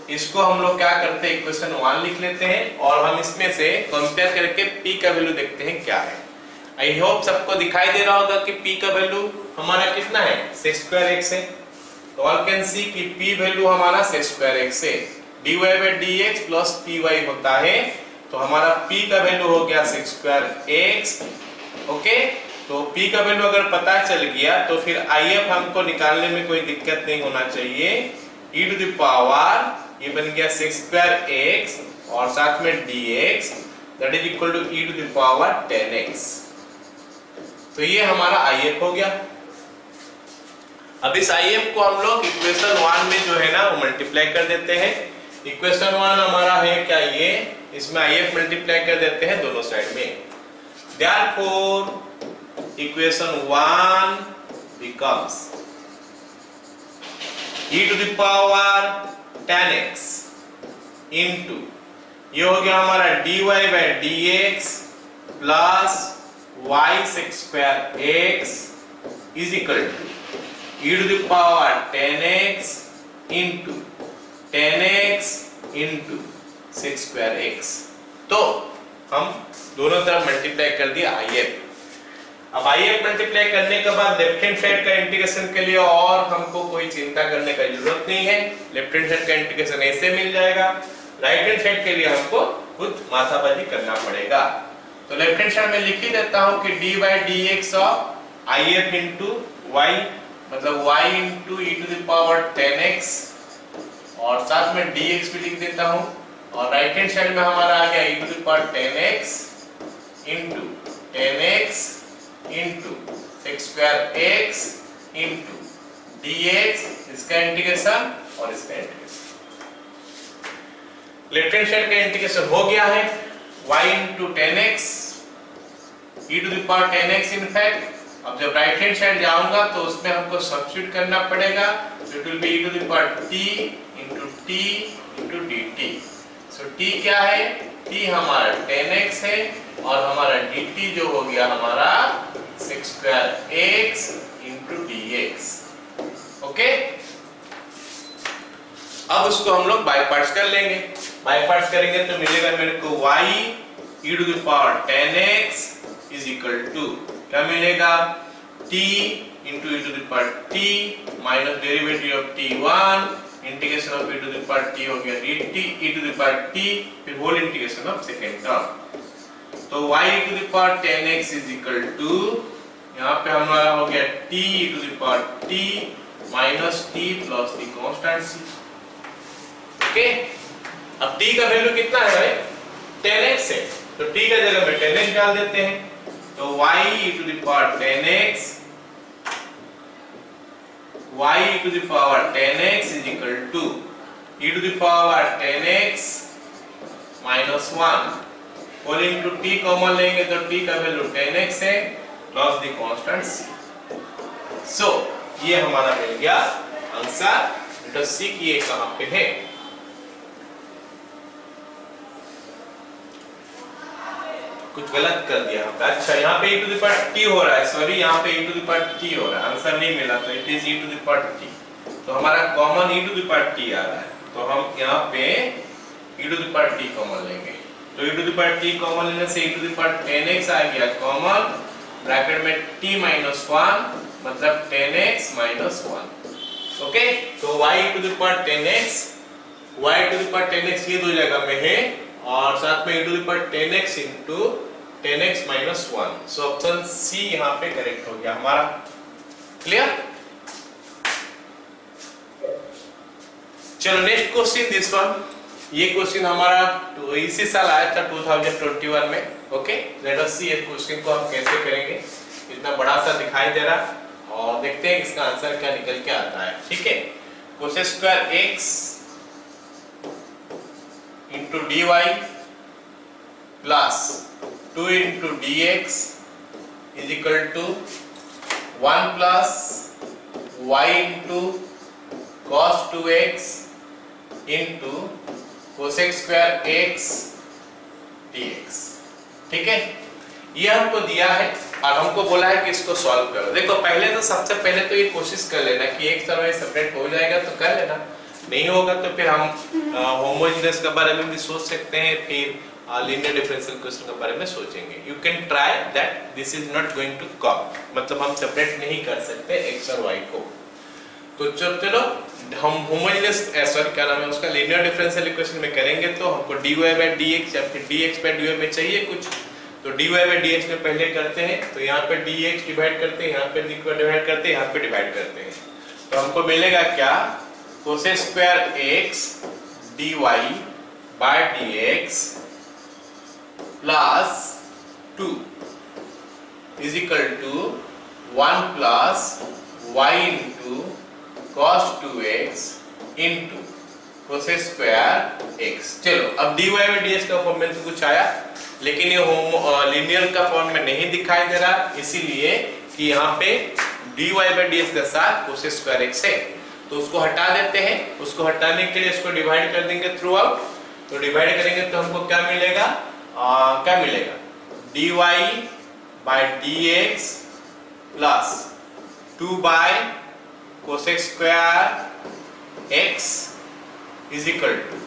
इसको हम लोग क्या करते हैं, इक्वेशन 1 लिख लेते हैं और हम इसमें से कंपेयर करके p का वैल्यू देखते हैं क्या है। आई होप सबको दिखाई दे रहा होगा कि p का वैल्यू हमारा कितना है, sec square x है। तो ऑल कैन सी कि p वैल्यू हमारा sec square x है, dy by dx plus py होता है, तो हमारा p का वैल्यू हो गया sec square x। ओके, तो p का वैल्यू अगर पता चल गया तो फिर if हमको निकालने में कोई दिक्कत नहीं होना चाहिए। e टू द पावर ये बन गया sec square x और साथ में dx that is equal to e to the power 10x। तो ये हमारा if हो गया। अब इस if को हम लोग इक्वेशन 1 में जो है ना वो मल्टीप्लाई कर देते हैं। इक्वेशन 1 हमारा है क्या, ये इसमें if मल्टीप्लाई कर देते हैं दोनों साइड में। Therefore equation 1 becomes e to the power 10x into ये हो गया हमारा dy by dx plus y sec square x is equal to e to the power 10x into 10x into sec square x। तो हम दोनों तरफ multiply कर दिया if। अब if मल्टीप्लाई करने के बाद लेफ्ट हैंड साइड का इंटीग्रेशन के लिए और हमको कोई चिंता करने का जरूरत नहीं है। लेफ्ट हैंड साइड का इंटीग्रेशन ऐसे मिल जाएगा, राइट हैंड साइड के लिए हमको खुद माथाबाजी करना पड़ेगा। तो लेफ्ट हैंड साइड में लिख ही देता हूं कि d by d x of I F into y, मतलब y into e to the power 10x, और साथ में dx भी लिख देता हूं, और राइट हैंड साइड में हमारा आ गया e to the power 10x into 10x into sec square x into dx, इसका इंटीग्रेशन और इसका इंटीग्रेशन। लेफ्ट हैंड साइड का इंटीग्रेशन हो गया है, y into 10x e to the power 10x in fact. अब जब राइट हैंड साइड जाऊंगा तो उसमें हमको सब्स्टिट्यूट करना पड़ेगा, it will be e to the power t into dt। So t क्या है, t हमारा 10x है और हमारा dt जो हो गया हमारा sec square x into dx। ओके, अब उसको हम लोग बाय पार्ट्स कर लेंगे। बाय पार्ट्स करेंगे तो मिलेगा मेरे को y e to the power 10x is equal to क्या मिलेगा, t into e to the power t minus derivative of t1 integration of e to the power t हो गया dt e to the power t, फिर whole integration of second term. तो y e to the power 10x is equal to, यहाँ पे हमारा हो गया t e to the power t minus t plus the constant c। Okay, अब t का value कितना है भाई, 10x है, तो t का जगह में 10x डाल देते हैं, तो y e to the power 10x y e to the power 10x is equal to e to the power 10x minus 1 whole into t common लेंगे तो t का वैल्यू 10x है plus the constant c। So ये हमारा मिल गया answer, let us सी कि ये कहां पे है। कुछ गलत कर दिया हमने, अच्छा यहाँ पे e to the power t हो रहा है, सॉरी यहाँ पे e to the power t हो रहा है, आंसर नहीं मिला तो it is e to the power t, तो हमारा common e to the power t आ रहा है, तो हम यहाँ पे e to the power t common लेंगे, तो e to the power t common लेने से e to the power 10x आ गया कॉमन, ब्रैकेट में t माइनस 1 मतलब 10x माइनस 1। ओके, तो y to the power 10x y to the power 10x ये दो जगह में है, और साथ में e to the power 10x into 10x minus 1। So option c यहाँ पे करेक्ट हो गया हमारा। क्लियर? चलो नेक्स्ट क्वेश्चन, दिस वन, ये क्वेश्चन हमारा तो इसी साल आया था 2021 में। ओके, लेट अस सी ये क्वेश्चन को हम कैसे करेंगे, इतना बड़ा सा दिखाई दे रहा, और देखते हैं इसका आंसर क्या निकल के आता है। ठीक है, cosec square x into d y plus 2 into d x is equal to 1 plus y into cos 2x into cosec square x dx। ठीक है, ये हमको दिया है और हमको बोला है कि इसको सॉल्व करो। देखो पहले तो सबसे पहले तो ये कोशिश कर लेना कि एक तरह सेपरेट हो जाएगा तो कर लेना, नहीं होगा तो फिर हम होमोजेनियस के बारे में भी सोच सकते हैं, फिर लीनियर डिफरेंशियल क्वेश्चन के बारे में सोचेंगे। You can try that, this is not going to come, मतलब हम सेपरेट नहीं कर सकते x और y को। तो चलो हम होमोजेनियस सॉरी क्या नाम है उसका, लीनियर डिफरेंशियल इक्वेशन में करेंगे तो हमको dy by dx या फिर dx by dy में चाहिए कुछ, तो dy by dx में पहले करते हैं, तो यहाँ पे dx डिवाइड करते हैं, यहाँ पे डिवाइड करते हैं, यहाँ पे डिवाइड करते हैं, तो हमको मिलेगा क्या, cosec square x dy by dx plus 2 is equal to 1 plus y into cos 2x into cosec square x। चलो अब dy by dx का फॉर्म में तो कुछ आया, लेकिन ये लीनियर का फॉर्म में नहीं दिखाई दे रहा, इसीलिए कि यहाँ पे dy by dx के साथ कोसेक स्क्वायर x है, तो उसको हटा देते हैं। उसको हटाने के लिए इसको डिवाइड कर देंगे थ्रू आउट, तो डिवाइड करेंगे तो हमको क्या मिलेगा, क्या मिलेगा, dy by dx plus 2 by cosec square x is equal to,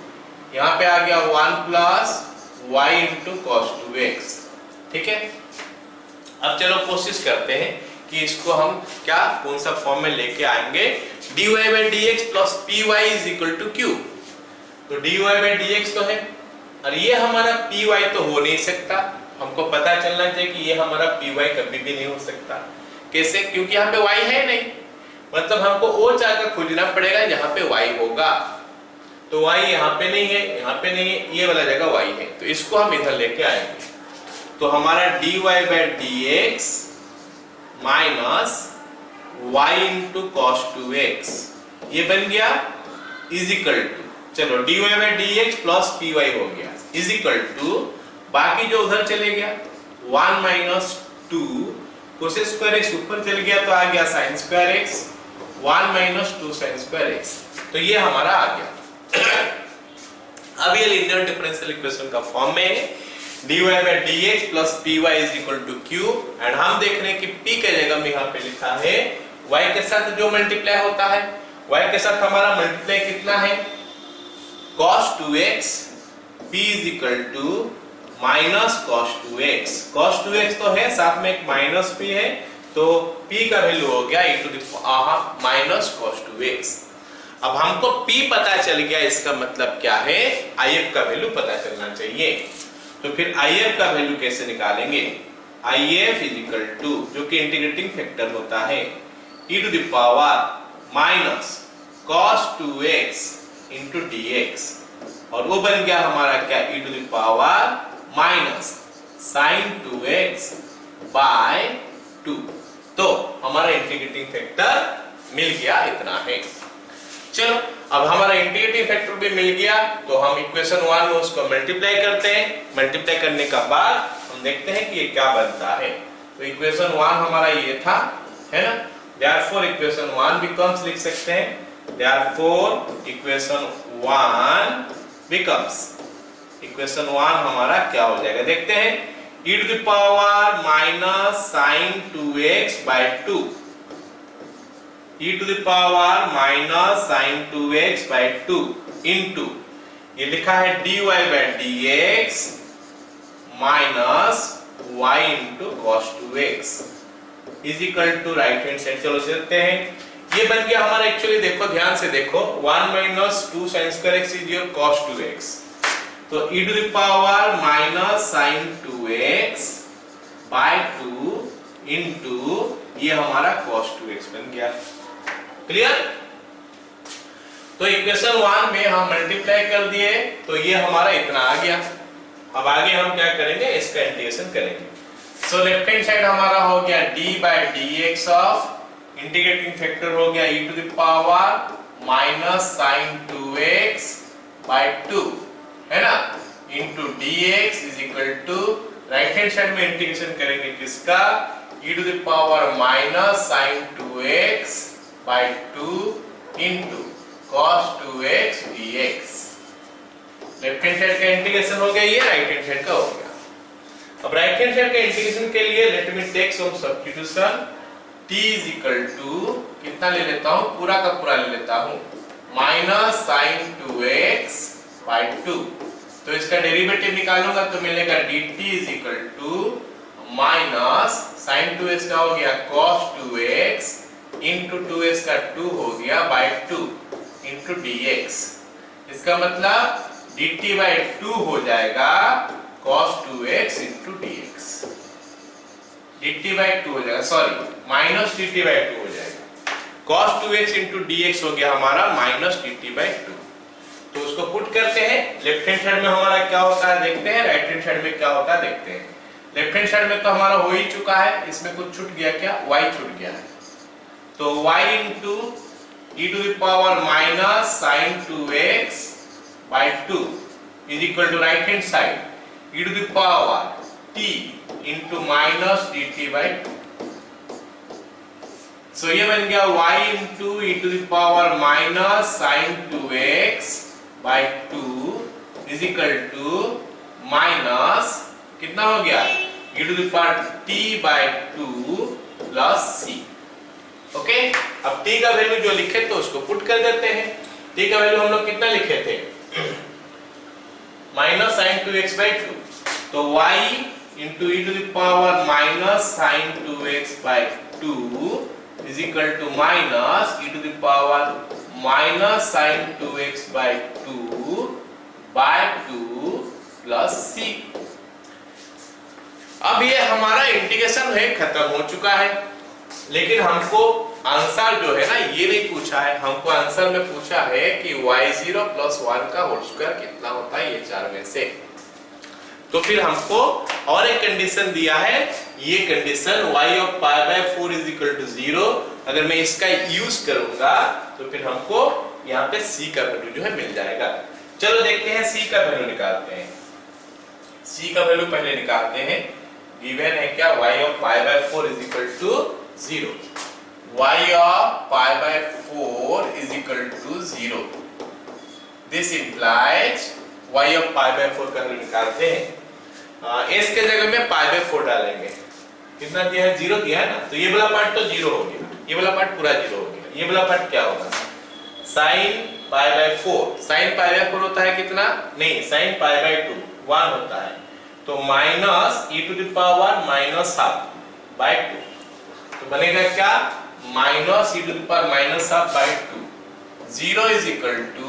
यहाँ पे आ गया 1 plus y into cos 2x। ठीक है, अब चलो कोशिश करते हैं कि इसको हम क्या कौन सा फॉर्म में लेके आएंगे, dy by dx plus py is equal to q। तो dy by dx तो है, और ये हमारा पी वाई तो हो नहीं सकता, हमको पता चलना चाहिए कि ये हमारा पी वाई कभी भी नहीं हो सकता। कैसे? क्योंकि यहाँ पे वाई है नहीं, मतलब हमको वो जगह खोजना पड़ेगा जहाँ पे वाई होगा। तो वाई यहाँ पे नहीं है, यहाँ पे नहीं है, ये वाला जगह वाई है, तो इसको हम इधर लेके आएंगे। तो हमारा dy by dx minus y into cos 2x ये बन गया इज इक्वल टू, चलो dy by dx plus py हो गया इज इक्वल टू, बाकी जो उधर चले गया 1 माइनस 2 कोसेक स्क्वायर x ऊपर चल गया तो आ गया sine square x, 1 minus 2 sine square x, तो ये हमारा आ गया। अब ये लीनियर डिफरेंशियल इक्वेशन का फॉर्म में है, dy by dx plus py is equal to q, and हम देख रहे हैं कि p के जगह में यहाँ पे लिखा है y के साथ जो मल्टीप्लाई होता है, y के साथ हमारा मल्टीप्लाई कितना है cos 2x, p is equal to minus cos 2x, cos 2x तो है, साथ में एक माइनस p है, तो p का वैल्यू हो गया e to the minus cos 2x। अब हमको p पता चल गया, इसका मतलब क्या है, if का वैल्यू पता चलना चाहिए। तो फिर if का वैल्यू कैसे निकालेंगे, if इज इक्वल टू, जो कि इंटीग्रेटिंग फैक्टर होता है, e to the power minus cos 2x into dx, और वो बन गया हमारा क्या, e to the power minus sin 2x by 2। तो हमारा इंटीग्रेटिंग फैक्टर मिल गया, इतना है। चलो अब हमारा इंटीग्रेटिंग फैक्टर भी मिल गया, तो हम इक्वेशन 1 में उसको मल्टीप्लाई करते हैं। मल्टीप्लाई करने का बाद हम देखते हैं कि ये क्या बनता है। तो इक्वेशन 1 हमारा ये था, है ना, देयरफॉर इक्वेशन 1 बिकम्स, लिख सकते हैं, देयरफॉर इक्वेशन 1 बिकम्स, इक्वेशन 1 हमारा क्या हो जाएगा, देखते हैं, e to the power minus sin 2x by 2, e to the power minus sin 2x by 2 into, ये लिखा है dy by dx minus y into cos 2x is equal to, right hand side चलो चलते हैं, ये बन गया हमारा, एक्चुअली देखो ध्यान से देखो, 1 minus 2 sin square x is your cos 2x, तो e to the power minus sin 2x by 2 into ये हमारा cos 2x बन गया। क्लियर? तो इक्वेशन 1 में हम मल्टीप्लाई कर दिए, तो ये हमारा इतना आ गया। अब आगे हम क्या करेंगे, इसका इंटीग्रेशन करेंगे। सो लेफ्ट हैंड साइड हमारा हो गया d by dx of, integrating factor हो गया e to the power minus sin 2x by 2, है ना, into dx is equal to, right hand side में इंटीग्रेशन करेंगे किसका, e to the power minus sin 2x by 2 into cos 2x dx। Left hand side का integration हो गया, ये right hand side का हो गया। अब राइट हैंड साइड का इंटीग्रेशन के लिए let me take some substitution, t is equal to, कितना ले लेता हूं, पूरा का पूरा ले लेता हूं, माइनस sin 2x by 2, तो इसका डेरिवेटिव निकालूंगा तो मिलेगा dt is equal to minus sin 2x का हो गया cos 2x इंटू 2x का 2 हो गया बाय 2 इंटू dx, इसका मतलब dt बाय 2 हो जाएगा cos 2x into dx, dt by 2 हो जाएगा, सॉरी माइनस dt बाय 2 हो जाएगा, cos 2x इंटू dx हो गया हमारा माइनस dt बाय 2। तो उसको पुट करते हैं, लेफ्ट हैंड साइड में हमारा क्या होता है देखते हैं, राइट हैंड साइड में क्या होता है देखते हैं। लेफ्ट हैंड साइड में तो हमारा हो ही चुका है, इसमें कुछ छूट गया, क्या y छूट गया है, तो y into e to the power minus sin 2x by 2 is equal to, right hand side e to the power t into minus dt by 2। So ये बन गया y into e to the power minus sin 2x by 2 is equal to minus, कितना हो गया, e to the power t by 2 plus c। Okay, अब t का value जो लिखे तो उसको पुट कर देते हैं। t का वैल्यू हम लोग कितना लिखे थे, माइनस sin 2x बाय 2, तो y into e to the power minus sin 2x by 2 is equal to minus e to the power minus sin 2x by 2 by 2 plus c. अब ये हमारा इंटीग्रेशन है खत्म हो चुका है, लेकिन हमको आंसर जो है ना ये नहीं पूछा है, हमको आंसर में पूछा है कि y0 प्लस 1 का होल स्क्वायर कितना होता है ये चार में से। तो फिर हमको और एक कंडीशन दिया है, ये condition y of pi by 4 is equal to 0, अगर मैं इसका यूज करूंगा तो फिर हमको यहाँ पे c का वैल्यू जो है मिल जाएगा। चलो देखते हैं c का वैल्यू निकालते हैं। c का वैल्यू पहले निकालते हैं। गिवन है क्या, y of pi by 4 is equal to 0, y of pi by 4 is equal to 0. This implies y of pi by 4 का वैल्यू निकालते हैं। s के जगह में pi by 4 डालेंगे, कितना दिया है 0 दिया है ना, तो ये वाला पार्ट तो 0 हो गया, ये वाला पार्ट पूरा 0 हो गया। ये वाला पार्ट क्या होगा, sin pi by 4, sin pi by 4 होता है कितना, नहीं sin pi by 2 1 होता है, तो minus e to the power minus half by 2, तो बनेगा क्या minus e to the power minus half by 2, 0 is equal to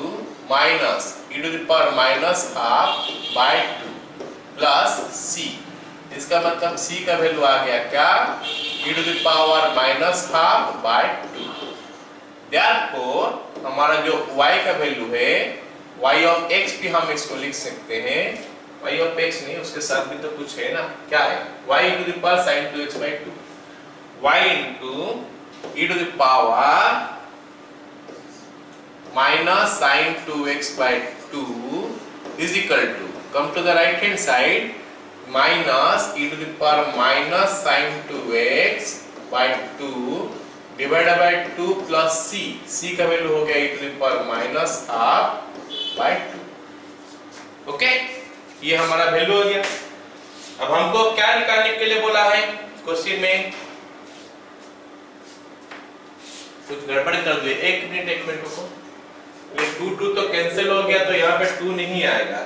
minus e to the power minus half by 2 plus c। इसका मतलब c का value आ गया क्या, e to the power minus half by 2। Therefore हमारा जो y का value है, y of x भी हम इसको लिख सकते हैं, y ऑफ x नहीं, उसके साथ भी तो कुछ है ना, क्या है y to the power sin 2x by 2, y into e to the power minus sin 2x by 2 is equal to, come to the right hand side, minus e to the power minus sin 2x by 2 divided by 2 plus c, c का value हो गया e to the power minus half by 2। Okay, ये हमारा value हो गया। अब हमको क्या निकालने के लिए बोला है क्वेश्चन में, कुछ गड़बड़ कर दिए, एक मिनट रुको, ये 2 तो कैंसिल हो गया, तो यहाँ पे 2 नहीं आएगा,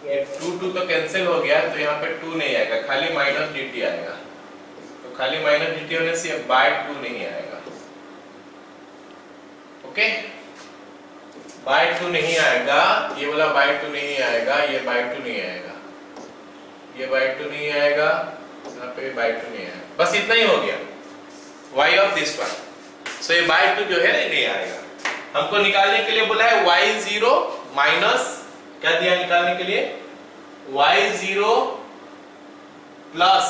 ये 2 तो कैंसिल हो गया, तो यहाँ पे 2 नहीं आएगा, खाली माइनस dt आएगा, तो खाली माइनस dt होने से बाय 2 नहीं आएगा। ओके, बाय 2 नहीं आएगा, ये वाला बाय 2 नहीं आएगा, ये बाय 2 नहीं आएगा, ये बाय 2 नहीं आएगा, यहाँ पे बाय 2 नहीं आएगा, बस इतना ही हो गया y ऑफ दिस वन। सो ये बाय 2 जो है नहीं आएगा। हमको निकालने के लिए बोला है y0 माइनस, क्या दिया निकालने के लिए, y0 प्लस,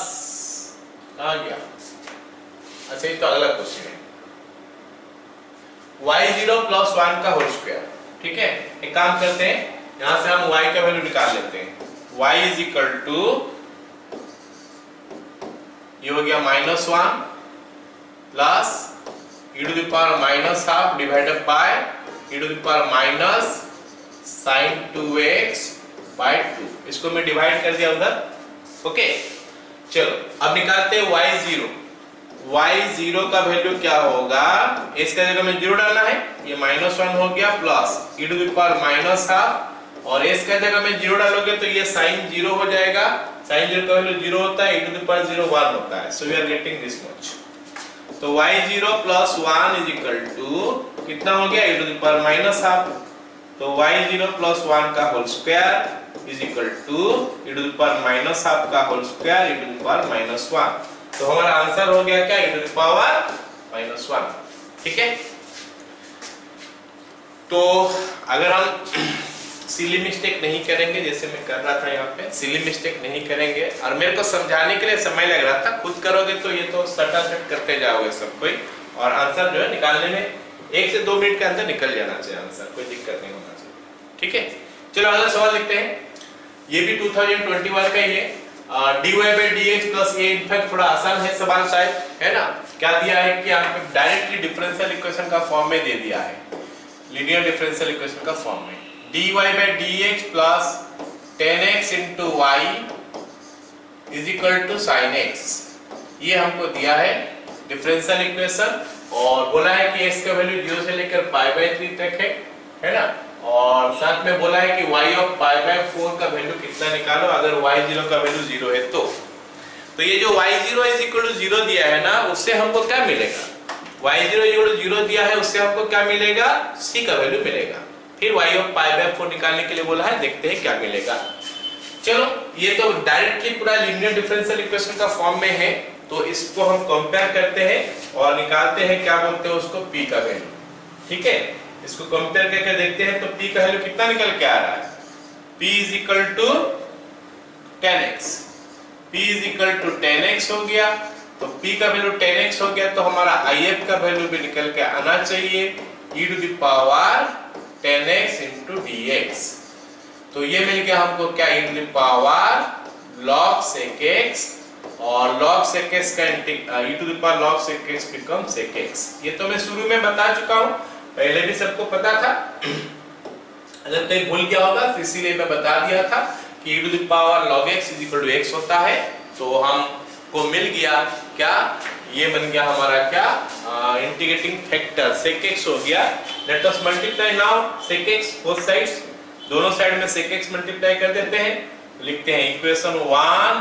आ गया, अच्छा ये तो अगला क्वेश्चन है, y0 प्लस 1 का होल स्क्वायर। ठीक है, एक काम करते हैं, यहां से हम y का वैल्यू निकाल लेते हैं, y इज इक्वल टू, ये हो गया -1 plus e to the power minus half divided by e to the power minus sin 2x by 2, इसको मैं डिवाइड कर दिया उधर। ओके, चलो अब निकालते हैं y0। y0 का वैल्यू क्या होगा, इसका जगह में 0 डालना है, ये -1 हो गया plus e to the power minus half, और इसका जगह में 0 डालोगे तो ये sin 0 हो जाएगा, sin 0 का वैल्यू 0 होता है, e to the power 0 1 होता है, so we are getting this much. तो y0 plus 1 is equal to कितना हो गया, e to the power minus half, तो y0 प्लस 1 का whole square is equal to e to the power minus half का whole square e to the power -1, तो हमारा answer हो गया क्या, e टू द पावर -1। ठीक है, तो अगर हम सिली मिस्टेक नहीं करेंगे, जैसे मैं कर रहा था यहाँ पे, सिली मिस्टेक नहीं करेंगे, और मेरे को समझाने के लिए समय लग रहा था, खुद करोगे तो ये तो सटासट करते जाओगे सब कोई, और आंसर जो है निकालने में 1 से 2 मिनट के अंदर निकल जाना चाहिए आंसर, कोई दिक्कत नहीं होना चाहिए। ठीक है, चलो अगला सवाल देखते हैं, ये भी 2021 का ही है, dy by dx plus a, in fact थोड़ा आसान है सवाल शायद, है ना। क्या दिया है कि यहाँ पे डायरेक्टली डिफरेंशियल इक्वेशन का फॉर्म में दे दिया है, लीनियर डिफरेंशियल इक्वेशन का फॉर्म में, dy by dx plus 10x into y is equal to sin x, ये हमको दिया है डिफरेंशियल इक्वेशन, और बोला है कि x का वैल्यू 0 से लेकर पाई बाय 3 तक है ना, और साथ में बोला है कि y ऑफ पाई बाय 4 का वैल्यू कितना निकालो अगर y0 का वैल्यू 0 है तो ये जो y0 is equal to 0 दिया है ना, उससे हमको क्या मिलेगा, y0 equal to 0 दिया है, उससे हमको क्या मिलेगा, c का वैल्यू मिलेगा। फिर y ऑफ पाई बाय 4 निकालने के लिए बोला है, देखते हैं क्या मिलेगा। चलो ये तो डायरेक्टली पूरा लीनियर डिफरेंशियल इक्वेशन का फॉर्म में है, तो इसको हम कंपेयर करते हैं और निकालते हैं, क्या बोलते हैं उसको, p का वैल्यू। ठीक है, इसको कंपेयर करके देखते हैं तो p का वैल्यू कितना निकल के आ रहा है, p is equal to 10x, p is equal to 10x हो गया। तो p का वैल्यू 10x हो गया, तो हमारा if का वैल्यू भी निकल के आना चाहिए e to the power 10x into dx। तो ये मिल गया हमको क्या, e to the power log sec x, और log sec x का e to the power log sec x become sec x। ये तो मैं शुरू में बता चुका हूं, पहले भी सबको पता था, अगर कोई भूल गया होगा तो इसीलिए मैं बता दिया था कि e to the power log x is equal to x होता है। तो हमको मिल गया क्या, ये बन गया हमारा क्या, इंटीग्रेटिंग फैक्टर sec x हो गया। Let us multiply now sec x both sides, दोनों साइड में sec x मल्टीप्लाई कर देते हैं, लिखते हैं इक्वेशन 1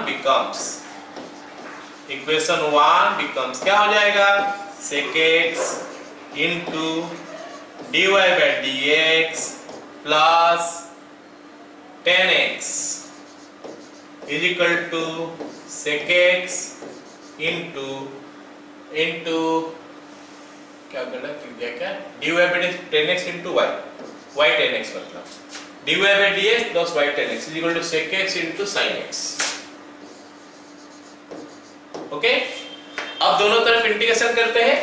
बिकम्स क्या हो जाएगा, sec x into dy by dx plus 10x is equal to sec x into क्या करना क्या, dy by 10x into y 10x मतलब dy by dx plus y 10x is equal to sec x into sin x। Okay, अब दोनों तरफ integration करते हैं,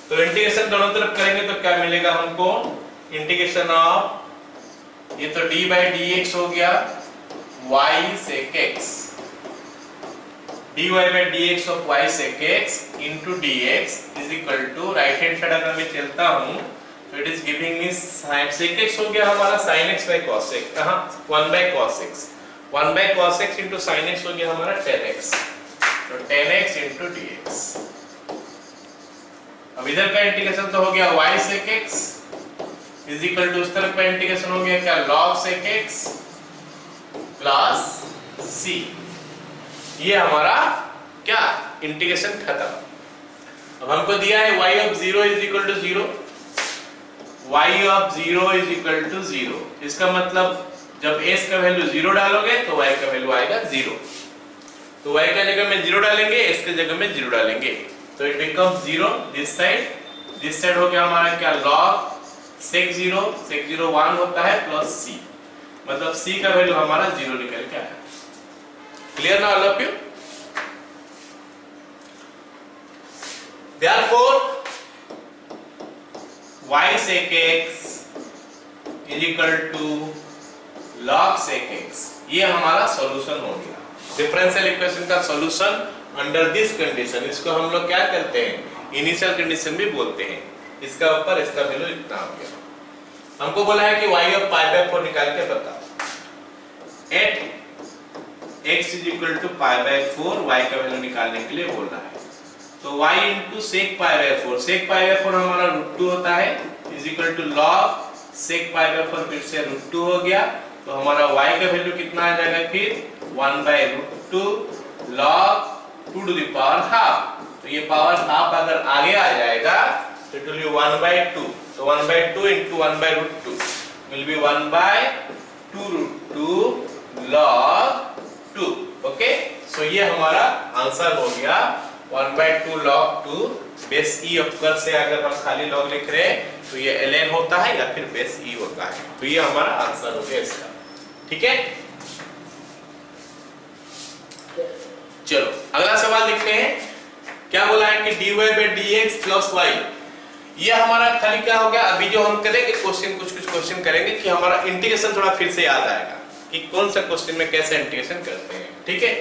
तो इंटीग्रेशन दोनों तरफ करेंगे तो क्या मिलेगा हमको, इंटीग्रेशन ऑफ, ये तो d by dx हो गया y sec x, dy by dx of y sec x into dx is equal to, right hand side अगर मैं चलता हूं तो it is giving me sin sec x हो गया हमारा sin x by cos x, कहां 1 by cos x, 1 by cos x into sin x हो गया हमारा 10x, तो 10x into dx। अब इधर का इंटीग्रेशन तो हो गया y sec x is equal to, उस तरफ का इंटीग्रेशन हो गया क्या, log sec x plus c। ये हमारा क्या, इंटीग्रेशन खत्म। अब हमको दिया है y of 0 is equal to 0, y of 0 is equal to 0, इसका मतलब जब s का वैल्यू 0 डालोगे तो y का वैल्यू आएगा 0, तो y का जगह में 0 डालेंगे, s के जगह में 0 डालेंगे, तो इट बिकम्स 0 दिस साइड हो गया हमारा क्या, log sec 0 1 होता है प्लस c, मतलब c का वैल्यू हमारा 0 निकल के आया। क्लियर ना all of you? Therefore y sec x is equal to log sec x, ये हमारा सॉल्यूशन हो गया, डिफरेंशियल इक्वेशन का सॉल्यूशन अंडर दिस कंडीशन। इसको हम लोग क्या करते हैं, इनिशियल कंडीशन भी बोलते हैं। इसका ऊपर इसका वैल्यू इतना हो गया। हमको बोला है कि y of pi by 4 निकाल के बताओ, at x is equal to pi by 4, y का वैल्यू निकालने के लिए बोल रहा है, तो y into sec pi by 4, sec pi by 4 हमारा √2 होता है, is equal to log sec pi by 4 फिर से √2 हो गया, तो हमारा y का वैल्यू कितना आ जाएगा फिर 1 by √2 log 2 to the power half, तो ये पावर हाफ अगर आगे आ जाएगा तो इट विल बी 1 by 2, तो 1 by 2 into 1 by √2 will be 1 by 2 √2 log 2। Okay, सो ये हमारा आंसर हो गया 1 by 2 log 2 बेस e अपर से अगर हम खाली log लिख रहे हैं तो ये ln होता है या फिर बेस e होता है, तो ये हमारा आंसर हो गया इसका। ठीक है, चलो अगला सवाल देखते हैं, क्या बोला है कि dy by dx plus y, ये हमारा खाली क्या हो गया। अभी जो हम करेंगे क्वेश्चन, कुछ क्वेश्चन करेंगे कि हमारा इंटीग्रेशन थोड़ा फिर से याद आएगा कि कौन सा क्वेश्चन में कैसे इंटीग्रेशन करते हैं। ठीक है,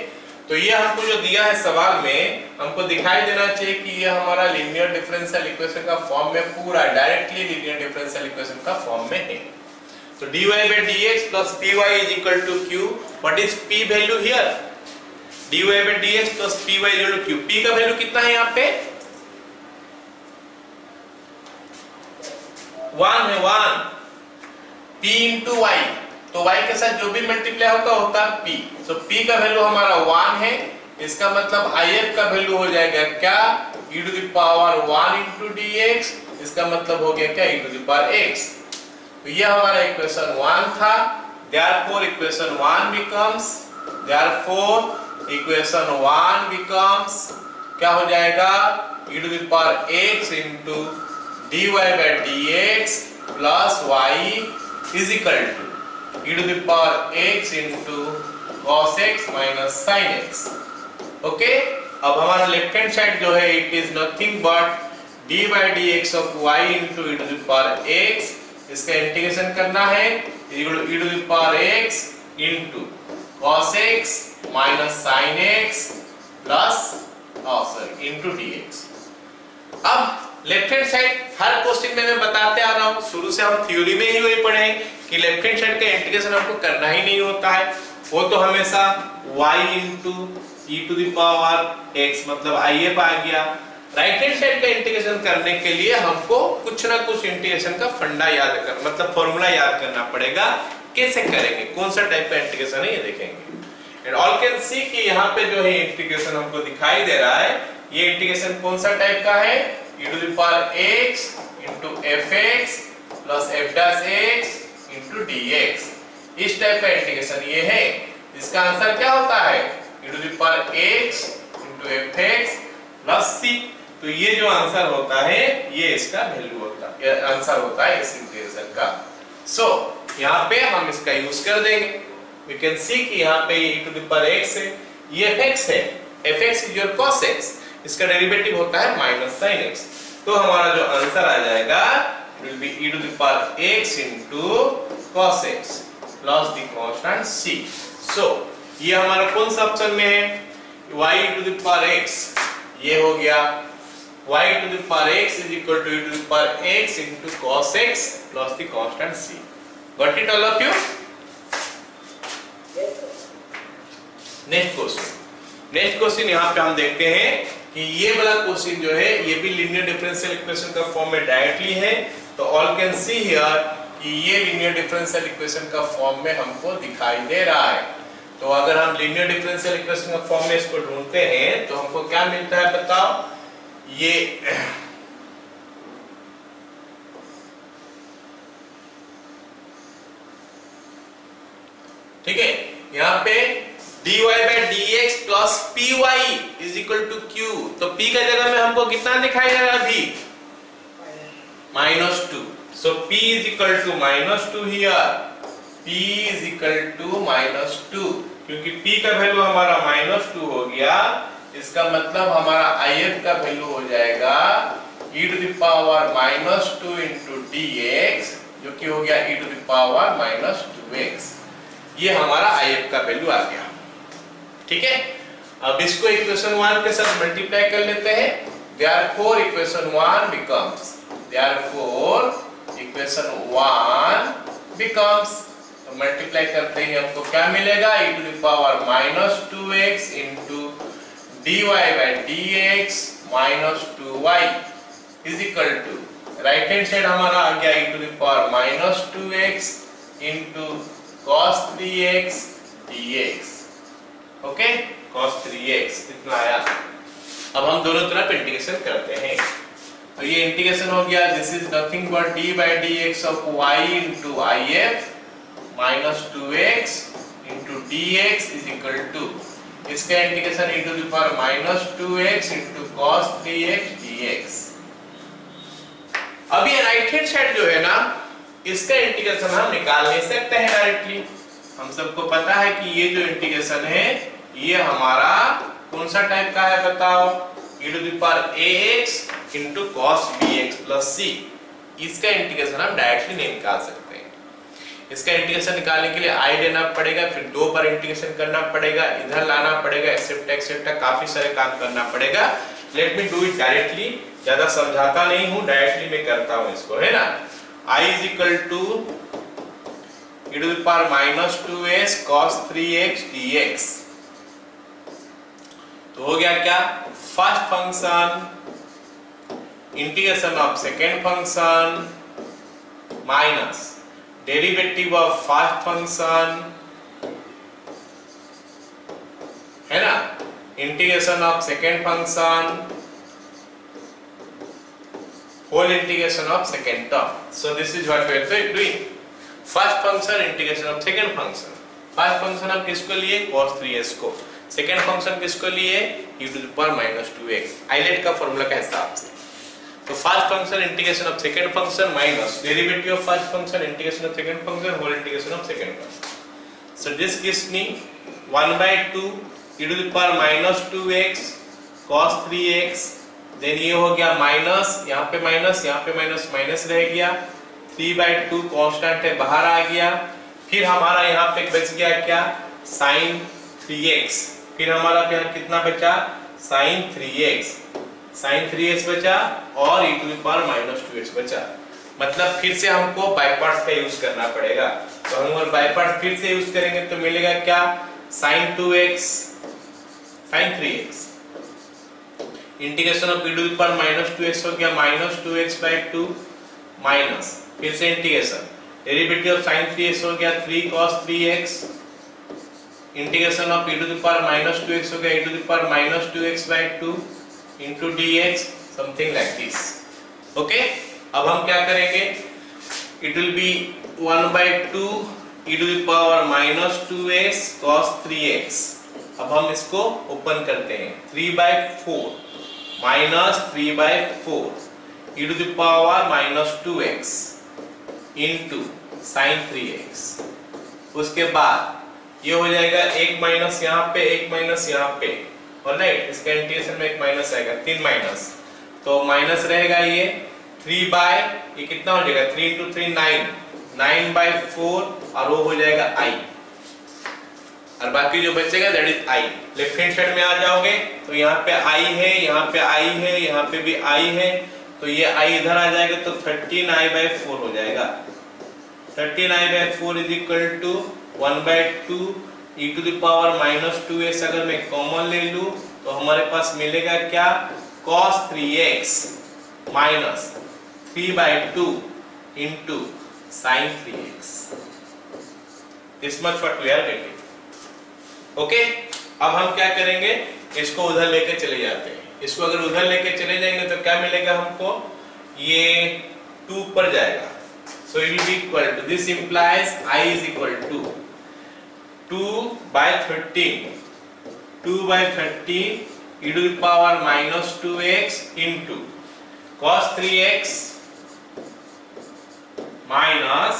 तो ये हमको जो दिया है सवाल में, हमको दिखाई देना चाहिए कि ये हमारा लीनियर डिफरेंशियल इक्वेशन का फॉर्म में, पूरा डायरेक्टली लीनियर डिफरेंशियल इक्वेशन का फॉर्म में है। तो dy by dx plus py is equal to q, what is p value here, dy by dx plus py is equal to q, p का value कितना है यहाँ पे 1 है, 1 p into y, तो y के साथ जो भी मल्टीप्लाई होता है p, तो p का वैल्यू हमारा 1 है, इसका मतलब if का वैल्यू हो जाएगा क्या, e to the power 1 into dx, इसका मतलब हो गया क्या, e to the power x। तो ये हमारा इक्वेशन 1 था, therefore equation 1 becomes therefore equation 1 becomes क्या हो जाएगा e to the power x into dy by dx plus y is equal to e to the power x into cos x minus sin x. Okay, अब हमारा left hand side जो है it is nothing but dy by dx of y into e to the power x. इसका integration करना है equal to e to the power x into cos x minus sin x plus into dx. अब left hand side हर question में मैं बताते आ रहा हूं, शुरू से हम थ्योरी में ही वही पढ़े कि लेफ्ट हैंड साइड का इंटीग्रेशन हमको करना ही नहीं होता है, वो तो हमेशा y into e to the power x मतलब if आ गया। राइट हैंड साइड का इंटीग्रेशन करने के लिए हमको कुछ ना कुछ इंटीग्रेशन का फंडा याद करना मतलब फॉर्मूला याद करना पड़ेगा। कैसे करेंगे, कौन सा टाइप का इंटीग्रेशन है ये देखेंगे। एंड ऑल कैन सी कि यहाँ पे जो है इंटीग्रेशन हमको दिखाई दे रहा है, ये इंटीग्रेशन कौन सा टाइप का है e to the power x into fx plus f dash x into dx। इस टाइप का इंटीग्रेशन ये है, इसका आंसर क्या होता है e to the power x into fx plus c। तो ये जो आंसर होता है ये इसका वैल्यू होता है, आंसर होता है इस इंटीग्रेशन का। सो यहाँ पे हम इसका यूज कर देंगे। वी कैन सी कि यहाँ पे e to the power x है, ये fx है, fx is your cos x, इसका डेरिवेटिव होता है माइनस sin x। तो हमारा जो आंसर आ जाएगा will be e to the power x into cos x plus the constant c। so ये हमारा कौन सा ऑप्शन में है, y to the power x, ये हो गया y to the power x is equal to e to the power x into cos x plus the constant c। got it all of you? Next question यहाँ पे हम देखते हैं कि ये वाला क्वेश्चन जो है ये भी लीनियर डिफरेंशियल इक्वेशन का फॉर्म में डायरेक्टली है। तो ऑल कैन सी हियर कि ये लीनियर डिफरेंशियल इक्वेशन का फॉर्म में हमको दिखाई दे रहा है। तो अगर हम लीनियर डिफरेंशियल इक्वेशन का फॉर्म में इसको ढूंढते हैं तो हमको क्या मिलता है बताओ, ये ठीक है, यहाँ पे dy by dx plus py is equal to q। तो p का जगह में हमको कितना दिखाई दे रहा है अभी -2। so p is equal to -2 here, p is equal to -2 क्योंकि p का वैल्यू हमारा -2 हो गया, इसका मतलब हमारा if का वैल्यू हो जाएगा e to the power -2 into dx जो कि हो गया e to the power -2x। ये हमारा if का वैल्यू आ गया। ठीक है, अब इसको इक्वेशन 1 के साथ मल्टीप्लाई कर लेते हैं। therefore इक्वेशन 1 becomes तो मल्टीप्लाई करते ही हमको क्या मिलेगा e to the power -2x into dy by dx minus 2y is equal to right hand side हमारा आ गया e to the power -2x into cos 3x dx। Okay, cos 3x इतना आया। अब हम दोनों तरफ इंटीग्रेशन करते हैं। तो ये इंटीग्रेशन हो गया, this is nothing but d by dx of y into if minus 2x into dx is equal to इसका integration e to the power -2x into cos 3x dx। अब ये राइट हैंड साइड जो है ना, इसका integration हम निकाल नहीं सकते हैं डायरेक्टली। हम सबको पता है कि ये जो इंटीग्रेशन है ये हमारा कौन सा टाइप का है बताओ, e to the power ax into cos bx plus c। इसका इंटीग्रेशन हम डायरेक्टली नहीं निकाल सकते हैं। इसका इंटीग्रेशन निकालने के लिए i लेना पड़ेगा, फिर 2 पर इंटीग्रेशन करना पड़ेगा, इधर लाना पड़ेगा, एक्सेप्ट काफी सारे काम करना पड़ेगा। Let me do it directly, ज्यादा समझाता नहीं हूं, डायरेक्टली मैं करता हूं इसको, है ना। i is equal to e to the power -2s cos 3x dx। तो हो गया क्या, first function integration of second function minus derivative of first function, है ना, integration of second function whole integration of second term। so this is what we are doing, first function integration of second function। First function हम किसको लिए, cos 3x को, second function किसको लिए, e to the power minus 2x, ILATE का formula के हिसाब से। तो first function integration of second function minus derivative of first function integration of second function whole integration of second function. So this gives me 1/2 e to the power minus 2x cos 3x, then ये हो गया minus, यहाँ पे minus, यहाँ पे minus, minus रह गया, 3/2 constant है बाहर आ गया, फिर हमारा यहाँ पे बच गया क्या, sin 3x, फिर हमारा यहाँ कितना बचा, sin 3x बचा और e to the power minus 2x बचा। मतलब फिर से हमको बाय पार्ट्स का यूज करना पड़ेगा, तो हम अगर बाय पार्ट्स फिर से यूज करेंगे तो मिलेगा क्या, sin 2x sin 3x, integration of e to the power minus 2x हो गया माइनस 2x/2 माइनस, फिर से integration, derivative of sin 3x हो गया 3 cos 3x, integration of e to the power minus 2x हो गया e to the power minus 2x/2 into dx, something like this. Okay, अब हम क्या करेंगे, it will be 1/2 e to the power minus 2x cos 3x। अब हम इसको open करते हैं, 3/4 minus 3/4 e to the power minus 2x into sin 3x। उसके बाद ये हो जाएगा एक माइनस यहाँ पे, एक माइनस यहाँ पे, ऑलराइट, इसका इंटीग्रेशन में एक माइनस आएगा, 3 माइनस, तो माइनस रहेगा ये 3 बाय, ये कितना हो जाएगा 3 into 3 9, 9/4 और वो हो जाएगा i, और बाकी जो बचेगा that is i। Left hand side में आ जाओगे तो यहाँ पे i है, यहाँ पे i है, यहाँ पे भी i है, तो ये i इधर आ जाएगा तो 13i/4 हो जाएगा। 13i/4 is equal to 1/2 e to the power minus 2x, अगर मैं कॉमन ले लूं तो हमारे पास मिलेगा क्या, cos 3x minus 3/2 into sin 3x। This much what we are getting. Okay, अब हम क्या करेंगे, इसको उधर लेके चले जाते हैं, इसको अगर उधर लेके चले जाएंगे तो क्या मिलेगा हमको, ये 2 पर जाएगा, so it will be equal to, this implies I is equal to 2/13 e to the power minus 2x into cos 3x minus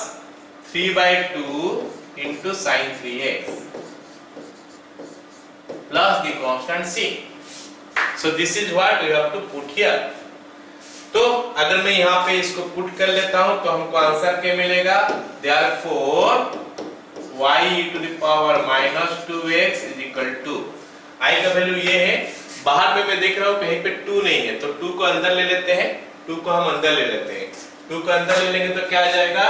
3/2 into sin 3x plus the constant c। So this is what we have to put here। तो अगर मैं यहाँ पे इसको put कर लेता हूँ तो हमको आंसर क्या मिलेगा, therefore y e to the power minus 2x is equal to, i का वैल्यू ये है, बाहर में मैं देख रहा हूँ कहीं पे 2 नहीं है, तो 2 को अंदर ले लेते हैं, 2 को हम अंदर ले लेते हैं, 2 को अंदर ले लेंगे तो क्या आ जाएगा,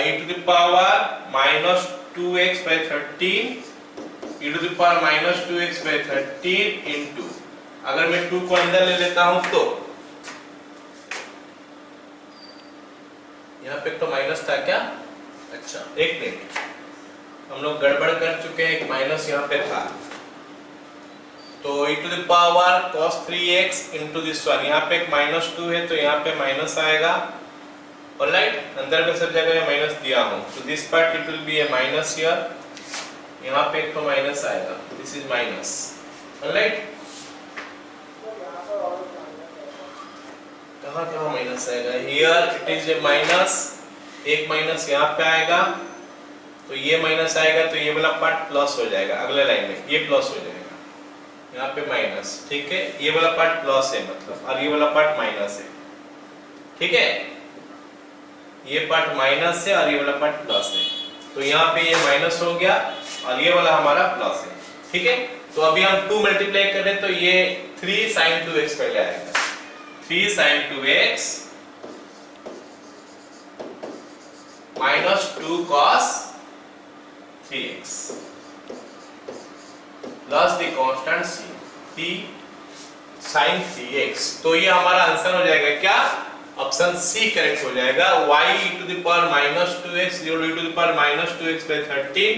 e to the power minus 2x/13 e to the power minus 2x/13 into, अगर मैं 2 को अंदर ले लेता हूँ तो यहाँ पे तो माइनस था क्या, अच्छा एक मिनट, हम लोग गड़बड़ कर चुके हैं, एक माइनस यहाँ पे था, तो e to the power cos 3x into this one, यहाँ पे एक -2 है तो यहाँ पे माइनस आएगा, ऑलराइट, अंदर में सब जगह मैं माइनस दिया हूँ, तो this part it will B A minus here, यहाँ पे एक तो माइनस आएगा, दिस इज माइनस, ऑलराइट, कहाँ माइनस आएगा, here it is a minus, एक माइनस यहाँ पे आएगा, तो ये माइनस आएगा तो ये वाला पार्ट प्लस हो जाएगा, अगले लाइन में ये प्लस हो जाएगा, यहाँ पे माइनस, ठीक है, ये वाला पार्ट प्लस है मतलब, और ये वाला पार्ट माइनस है, ठीक है, ये पार्ट माइनस है और ये वाला पार्ट प्लस है, तो यहाँ पे ये माइनस हो गया और ये वाला हमारा प्लस है, ठीक है। तो अभी हम 2 मल्टीप्लाई करें तो ये 3 sin 2x पहले आएगा, 3 sin 2x minus 2 cos 3x plus the constant c, 3 sin 3x, तो ये हमारा आंसर हो जाएगा क्या, ऑप्शन सी करेक्ट हो जाएगा, y e to the power minus 2x e to the power minus 2x/13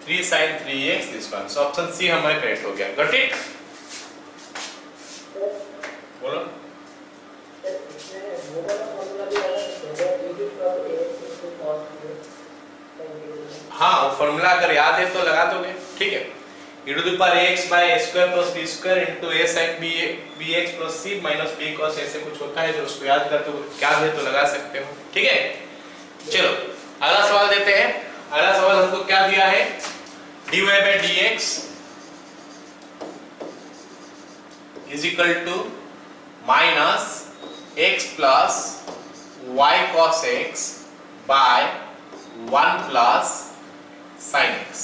3 sin 3x this one, so option C हमारा correct हो गया, गॉट इट, बोलो। हाँ वो फॉर्मूला अगर याद है तो लगा दोगे, ठीक है। e to the power ax by a square plus b square into a sin bx plus c minus b cos ऐसे कुछ होता है, जो उसको याद करते हो क्या है तो लगा सकते हो, ठीक है। चलो अगला सवाल देते हैं। अगला सवाल हमको क्या दिया है, dy by dx is equal to minus x plus y cos x by 1 plus sin x,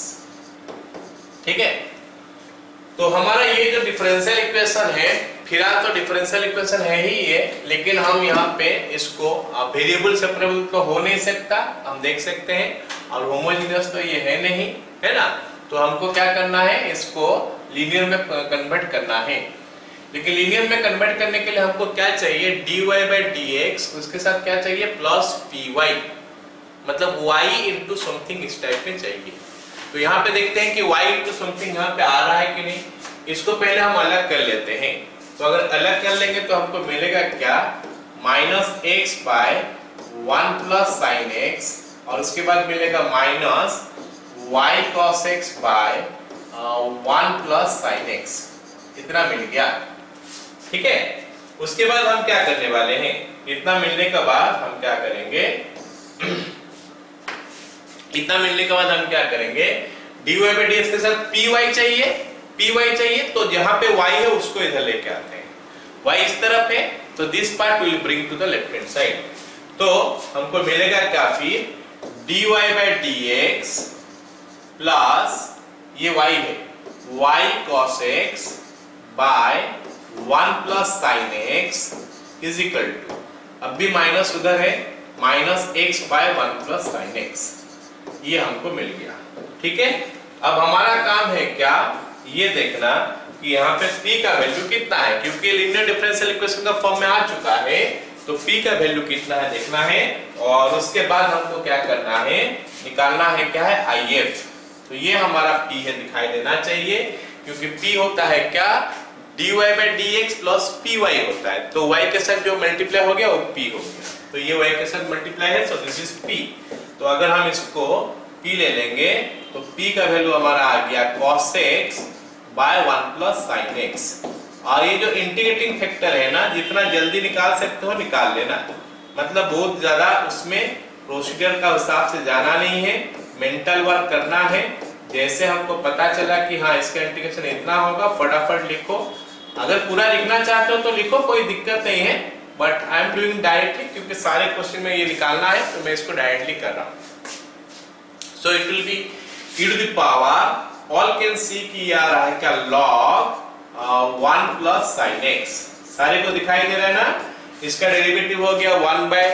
ठीक है। तो हमारा ये जो डिफरेंशियल इक्वेशन है, फिलहाल तो डिफरेंशियल इक्वेशन है ही ये, लेकिन हम यहाँ पे इसको वेरिएबल सेपरेबल तो हो नहीं सकता, हम देख सकते हैं, और होमोजेनियस तो ये है नहीं, है ना। तो हमको क्या करना है, इसको लीनियर में कन्वर्ट करना है। लेकिन लीनियर में कन्वर्ट करने के लिए हमको क्या चाहिए, dy by dx, उसके साथ क्या चाहिए प्लस py, मतलब y इंटू समथिंग इस टाइप में चाहिए। तो यहाँ पे देखते हैं कि y इंटू समथिंग यहाँ पे आ रहा है कि नहीं। इसको पहले हम अलग कर लेते हैं। तो अगर अलग कर लेंगे तो हमको मिलेगा क्या, minus x by 1 plus sine x, और उसके बाद मिलेगा minus y cos x by 1 plus sine x, इतना मिल गया, ठीक है। उसके बाद हम क्या करने वाले हैं, इतना मिलने के बाद हम क्या करेंगे इतना मिलने के बाद हम क्या करेंगे, dy by dx के साथ py चाहिए, तो जहां पे y है उसको इधर लेके आते हैं, y इस तरफ है, तो this part will bring to the left hand side. तो हमको मिलेगा क्या, फिर dy by dx प्लस ये y है, y cos x by 1 plus sin x is equal to, अब भी माइनस उधर है, minus x by 1 plus sin x, ये हमको मिल गया, ठीक है। अब हमारा काम है क्या, ये देखना कि यहाँ पे p का वैल्यू कितना है, क्योंकि लीनियर डिफरेंशियल इक्वेशन का फॉर्म में आ चुका है, तो p का वैल्यू कितना है देखना है, और उसके बाद हमको क्या करना है, निकालना है क्या है if। तो ये हमारा p है, दिखाई देना चाहिए, क्योंकि p होता है क्या, dy by dx plus py होता है, तो y के साथ जो मल्टीप्लाई हो गया वो p हो गया, तो ये y के साथ मल्टीप्लाई है, सो दिस इज p। तो अगर हम इसको p ले लेंगे तो p का वैल्यू हमारा आ गया cos x by 1 plus sin x, और ये जो इंटीग्रेटिंग फैक्टर है ना, जितना जल्दी निकाल सकते हो निकाल लेना, मतलब बहुत ज्यादा उसमें प्रोसीजर का हिसाब से जाना नहीं है, मेंटल वर्क करना है। जैसे हमको पता चला कि हाँ इसका इंटीग्रेशन इतना होगा, फटाफट लिखो, अगर पूरा लिखना चाहते हो तो लिखो, कोई दिक्कत नहीं है, but I am doing directly, क्योंकि सारे क्वेश्चन में ये निकालना है, तो मैं इसको डायरेक्टली कर रहा हूँ। So it will be e to the power, all can see कि आ रहा है क्या, log 1 प्लस sin x, सारे को दिखाई दे रहा है ना। इसका डेरिवेटिव हो गया 1 बाय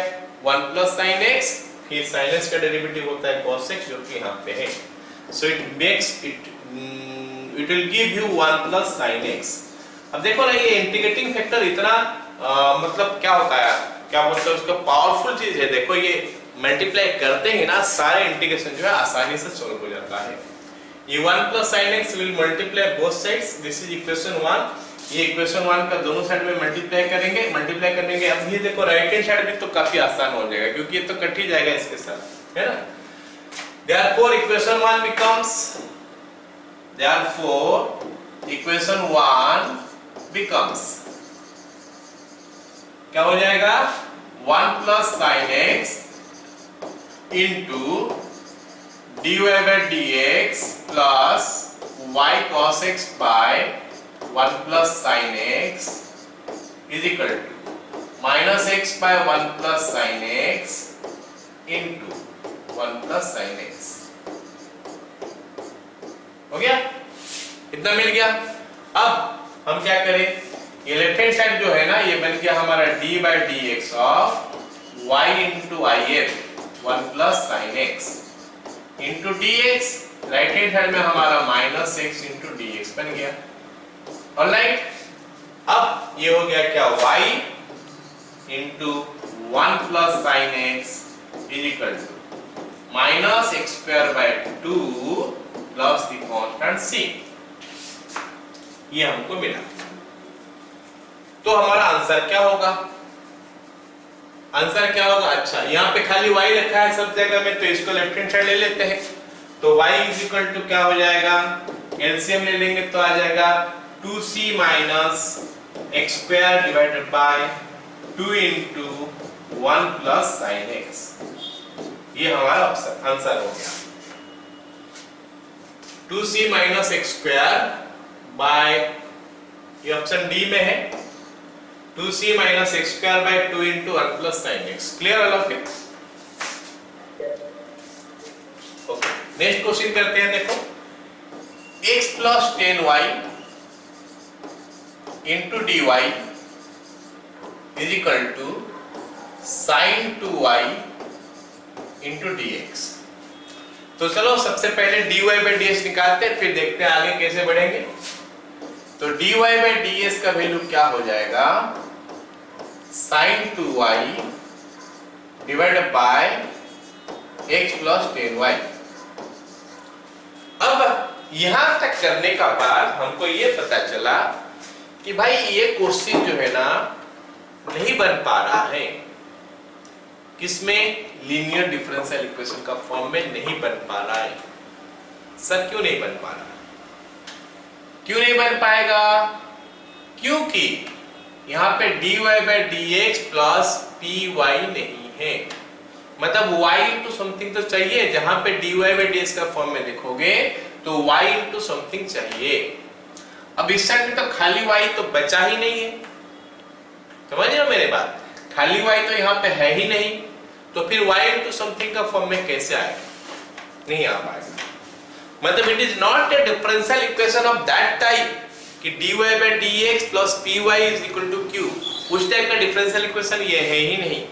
1 प्लस sin x, फिर sin x का डेरिवेटिव होता है cos x, जो कि यहाँ पे है। So it makes it will give you 1 plus sin x। अब देखो ना, ये इंटीग्रेटिंग फैक्टर इतना मतलब क्या होता है, क्या बोलते हैं उसको, पावरफुल चीज है। देखो ये मल्टीप्लाई करते ही ना सारे इंटीग्रेशन जो है आसानी से सॉल्व हो जाता है। ये 1 plus sin x will multiply both sides, this is equation 1। ये इक्वेशन 1 का दोनों साइड में मल्टीप्लाई करेंगे, अब ये देखो राइट हैंड साइड में तो काफी आसान हो जाएगा, क्योंकि ये तो कट ही जाएगा इसके साथ, है ना। Therefore equation 1 becomes, क्या हो जाएगा, 1 plus sin x into dy by dx plus y cos x by 1 plus sin x is equal to minus x by 1 plus sin x into 1 plus sin x। हो गया, इतना मिल गया। अब हम क्या करें, ये लेफ्ट हैंड साइड जो है ना, ये बन गया हमारा d by dx of y into if 1 plus sin x into dx, right hand side में हमारा माइनस x इंटू dx बन गया। ऑलराइट, अब ये हो गया क्या, y into 1 plus sin x is equal to minus x square by 2 plus the constant c, ये हमको मिला। तो हमारा आंसर क्या होगा, आंसर क्या होगा, अच्छा यहाँ पे खाली y रखा है सब जगह में, तो इसको लेफ्ट हैंड साइड ले लेते हैं। तो y इज इक्वल टू क्या हो जाएगा, एलसीएम ले लेंगे तो आ जाएगा 2c minus x square divided by 2 into 1 plus sine x. ये हमारा आंसर हो गया 2c minus x square by, ये ऑप्शन डी में है, 2c minus x square by 2 into 1 plus sine x. Clear all of it? Okay, next question करते हैं। देखो x plus 10y into d y is equal to sine 2y into d x. तो चलो सबसे पहले dy by d S निकालते हैं, फिर देखते हैं आगे कैसे बढ़ेंगे। तो dy बाई डी एस का वैल्यू क्या हो जाएगा, sine 2y divided by x plus 10y। अब यहां तक करने का बाद हमको ये पता चला कि भाई ये क्वेश्चन जो है ना नहीं बन पा रहा है, किसमें, लीनियर डिफरेंशियल इक्वेशन का फॉर्म में नहीं बन पा रहा है। सर क्यों नहीं बन पा रहा, क्यों नहीं बन पाएगा, क्योंकि यहाँ पे dy by d x plus p y नहीं है। मतलब y इंटू समथिंग तो चाहिए, जहां पे dy बाई डी एक्स का फॉर्म में देखोगे तो y इंटू समथिंग चाहिए। अब इस साइड में तो खाली y तो बचा ही नहीं है, समझ रहे हो मेरे बात, खाली y तो यहाँ पे है ही नहीं, तो फिर y इंटू समथिंग का फॉर्म में कैसे आएगा, नहीं आ पाएगा। मतलब it is not a differential equation of that type कि dy by d x plus p y is equal to q, उस टाइप का डिफरेंशियल इक्वेशन ये है ही नहीं।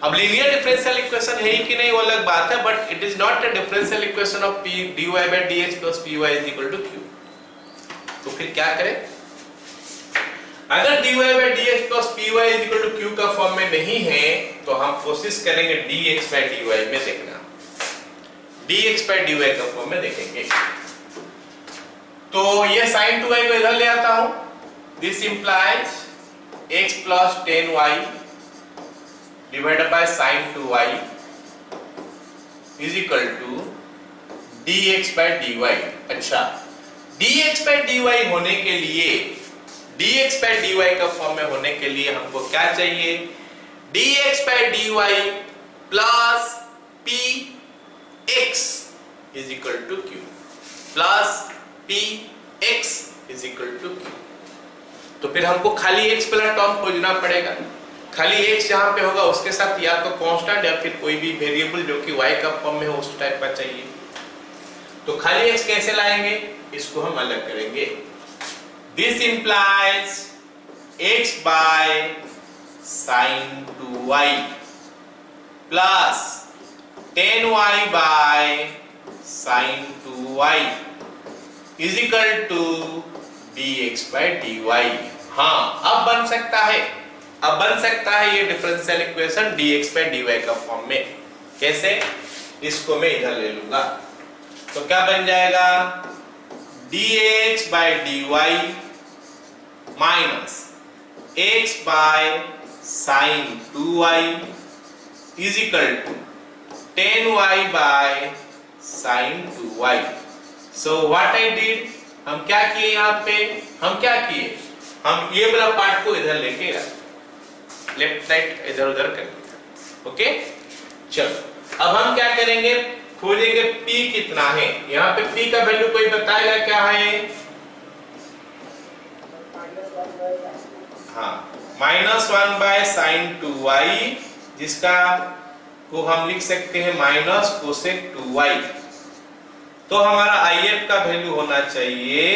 अब लीनियर डिफरेंशियल इक्वेशन है ही कि नहीं वो अलग बात है, but it is not a differential equation of dy by d x plus p y is equal to q. तो फिर क्या करें, अगर dy by d x plus p y is equal to q का फॉर्म में नहीं है तो हम कोशिश करेंगे dx बाई dy में देखना, dx बाई dy का फॉर्म में देखेंगे। तो ये sin 2y को इधर ले आता हूं, this implies x plus 10y divided by sin 2y is equal to dx by dy। अच्छा, dx बाई dy होने के लिए, dx बाई dy का फॉर्म में होने के लिए हमको क्या चाहिए, dx by dy plus px is equal to q, plus px is equal to q। तो फिर हमको खाली x वाला टर्म खोजना पड़ेगा, खाली x जहां पे होगा उसके साथ या तो कांस्टेंट या फिर कोई भी वेरिएबल जो कि y का फॉर्म में हो उस टाइप का चाहिए। तो खाली x कैसे लाएंगे, इसको हम अलग करेंगे। This implies x by sin 2y plus 10y by sin 2y is equal to dx by dy। हाँ, अब बन सकता है, अब बन सकता है ये differential equation dx by dy का फॉर्म में। कैसे, इसको मैं इधर ले लूंगा तो क्या बन जाएगा, dx by dy minus x by sin 2y is equal to 10y by sin 2y। So what I did, हम क्या किए यहाँ पे, हम क्या किए, हम ये वाला पार्ट को इधर लेके लेफ्ट राइट इधर उधर कर दिया। ओके, चलो अब हम क्या करेंगे, खोजेंगे p कितना है। यहाँ पे p का वैल्यू कोई बताएगा क्या है, हाँ, -1 बाय sin 2y, जिसका को हम लिख सकते हैं माइनस कोसेक 2y। तो हमारा IF का वैल्यू होना चाहिए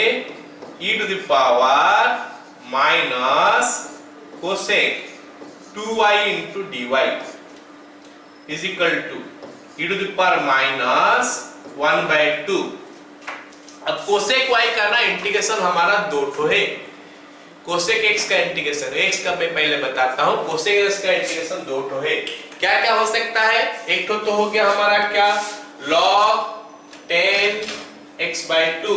e to the power minus cosec 2y into dy is equal to e to the power minus 1/2। अब कोसेक y करना इंटीग्रेशन हमारा दो ठो है, कोसेक x का इंटीग्रेशन, x का मैं पहले बताता हूं, कोसेक x का इंटीग्रेशन दो ठो है। क्या क्या हो सकता है, एक तो हो गया हमारा क्या, log 10x/2,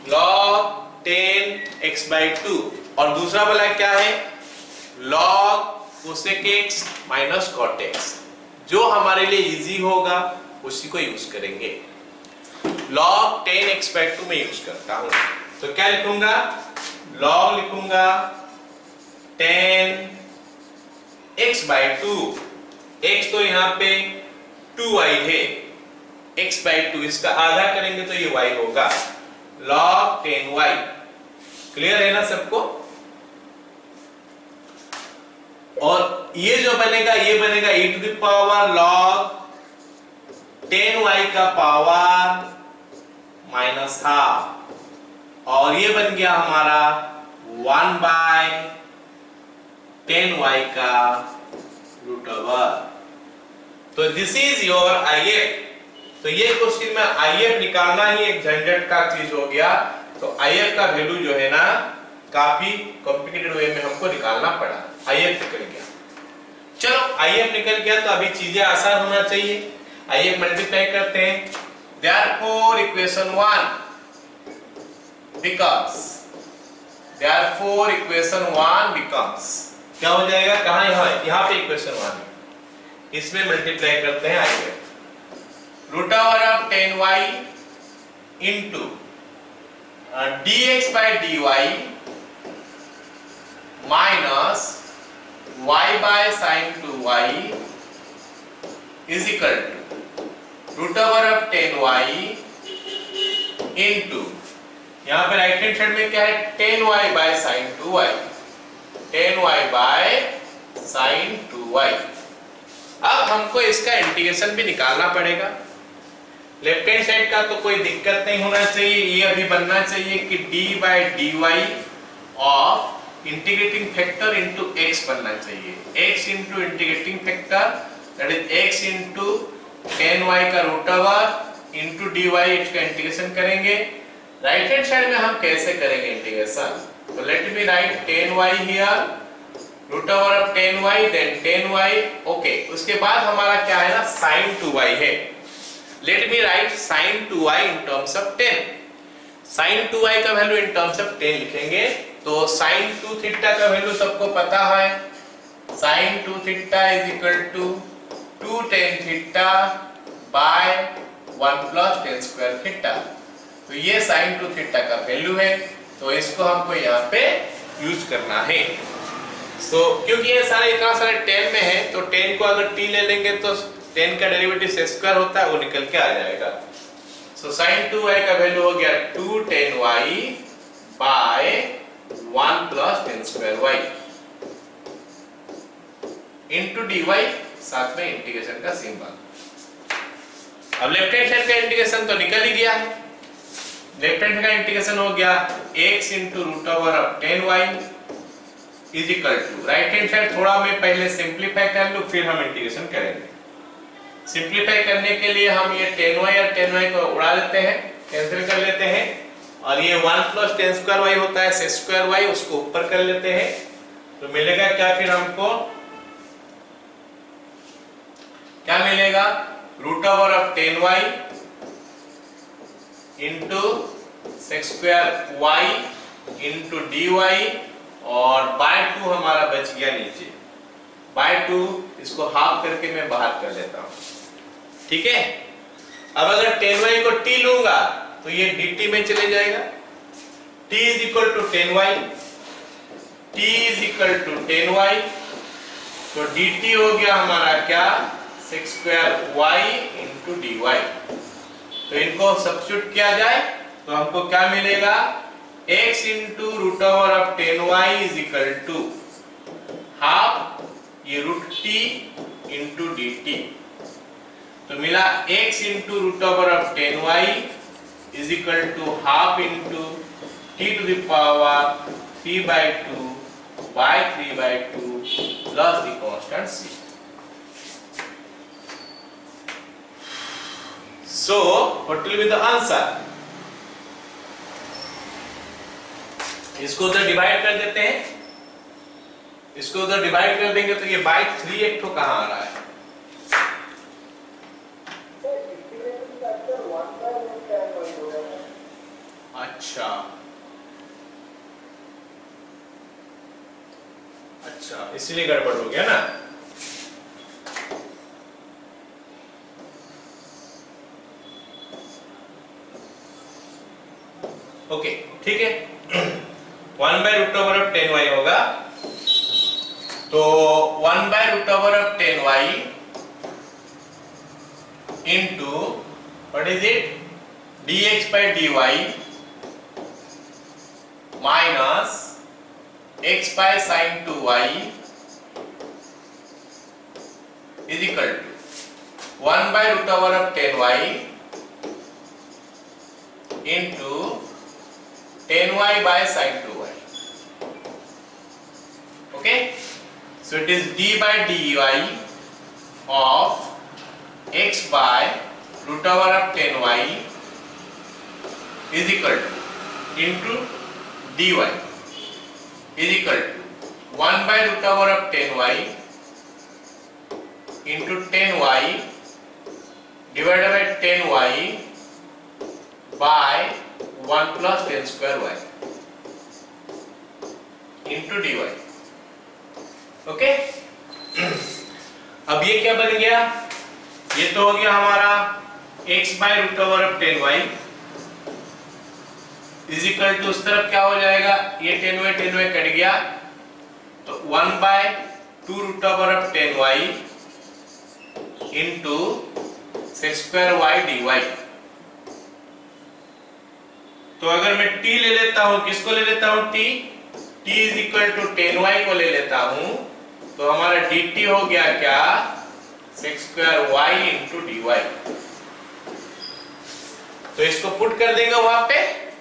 log 10x/2, और दूसरा वाला क्या है, log cosec x minus cot x। जो हमारे लिए इजी होगा उसी को यूज करेंगे। log 10x/2 में यूज करता हूं, तो क्या लिखूंगा, log लिखूंगा 10x/2, x तो यहाँ पे 2y है, x/2 इसका आधा करेंगे तो ये y होगा, log 10y। क्लियर है ना सबको? और ये जो बनेगा ये बनेगा e⁻log 10y का पावर -½ और ये बन गया हमारा 1/10y का √। तो दिस इज योर IF। तो ये क्वेश्चन में IF निकालना ही एक झंझट का चीज हो गया, तो IF का वैल्यू जो है ना काफी कॉम्प्लिकेटेड वे में हमको निकालना पड़ा। IF निकल गया, चलो IF निकल गया तो अभी चीजें आसान होना चाहिए। IF मल्टीप्लाई करते हैं, therefore equation 1 becomes क्या हो जाएगा, कहां, यहाँ पे इक्वेशन 1 है, इसमें मल्टीप्लाई करते हैं IF, √10y into dx/dy minus y/sin 2y is equal to √10y into, यहाँ पे राइट हैंड साइड में क्या है, 10y/sin 2y, 10y/sin 2y। अब हमको इसका इंटीग्रेशन भी निकालना पड़ेगा। लेफ्ट हैंड साइड का तो कोई दिक्कत नहीं होना चाहिए, ये अभी बनना चाहिए कि d/dy of integrating factor into x बनना चाहिए, x into integrating factor that is x into 10y का √, इनटू dy, इसका इंटीग्रेशन करेंगे। राइट हैंड साइड में हम कैसे करेंगे इंटीग्रेशन, तो let me write 10y here, √10y then 10y, okay. उसके बाद हमारा क्या है ना, sin 2y है। Let me write sin 2y in terms of 10, sin 2y का वैल्यू इन टर्म्स ऑफ 10 लिखेंगे, तो sin 2θ का वैल्यू सबको पता है, sin 2θ is equal to 2tan θ / 1 + tan²θ। तो ये sin 2θ का वैल्यू है, तो इसको हमको यहाँ पे यूज करना है। सो क्योंकि ये सारे इतना सारे 10 में है, तो 10 को अगर t ले लेंगे तो 10 का डेरिवेटिव से² होता है, वो निकल के आ जाएगा। सो sin 2y का वैल्यू हो गया 2tan y / 1 + tan²y into dy, साथ में इंटीग्रेशन का सिंबल। अब लेफ्ट हैंड साइड का इंटीग्रेशन तो निकल ही गया है, लेफ्ट हैंड का इंटीग्रेशन हो गया x into √10y is equal to, right hand side थोड़ा मैं पहले सिंपलीफाई कर लूं, फिर हम इंटीग्रेशन करेंगे। सिंपलीफाई करने के लिए हम ये 10y और 10y को उड़ा देते हैं, कैंसिल कर लेते हैं, और ये 1 + tan²y होता है sec²y, उसको ऊपर कर लेते हैं, तो मिलेगा क्या, फिर हमको क्या मिलेगा, √10y into sec² into dy, और /2 हमारा बच गया नीचे, /2 इसको हाफ करके मैं बाहर कर लेता हूं, ठीक है। अब अगर 10y को t लूंगा तो ये dt में चले जाएगा, t is equal to 10y, t is equal to 10y, तो dt हो गया हमारा क्या, sec² इनटू dy। तो इनको सब्स्टिट्यूट किया जाए तो हमको क्या मिलेगा, x into √10y is equal to half ये √t इनटू dt, तो मिला x into √10y is equal to half into t⁻³ / 3/2 plus the constant c। So what will be the answer? इसको उधर डिवाइड कर देते हैं, इसको उधर डिवाइड कर देंगे तो ये /3 एक तो कहां आ रहा है, अच्छा इसलिए गड़बड़ हो गया ना। ओके ठीक है। 1/√10y होगा, तो 1/√10y into what is it dx/dy minus x/sin 2y is equal to 1/√10y into 10y/sin 2y. Okay, so it is d/dy of x/√10y is equal to into dy is equal to 1/√10y into 10y divided by 10y by 1 plus 10 square y into dy. Okay, अब ये क्या बन गया, ये तो हो गया हमारा x/√10y इज इक्वल टू, उस तरफ क्या हो जाएगा, ये 10y कट गया, तो 1/2√10y into sec square y dy. तो अगर मैं t ले लेता हूं, किसको ले लेता हूं, t is equal to 10y को ले लेता हूं, तो हमारा dt हो गया क्या, sec square y into dy. तो इसको पुट कर देंगे वहां पे,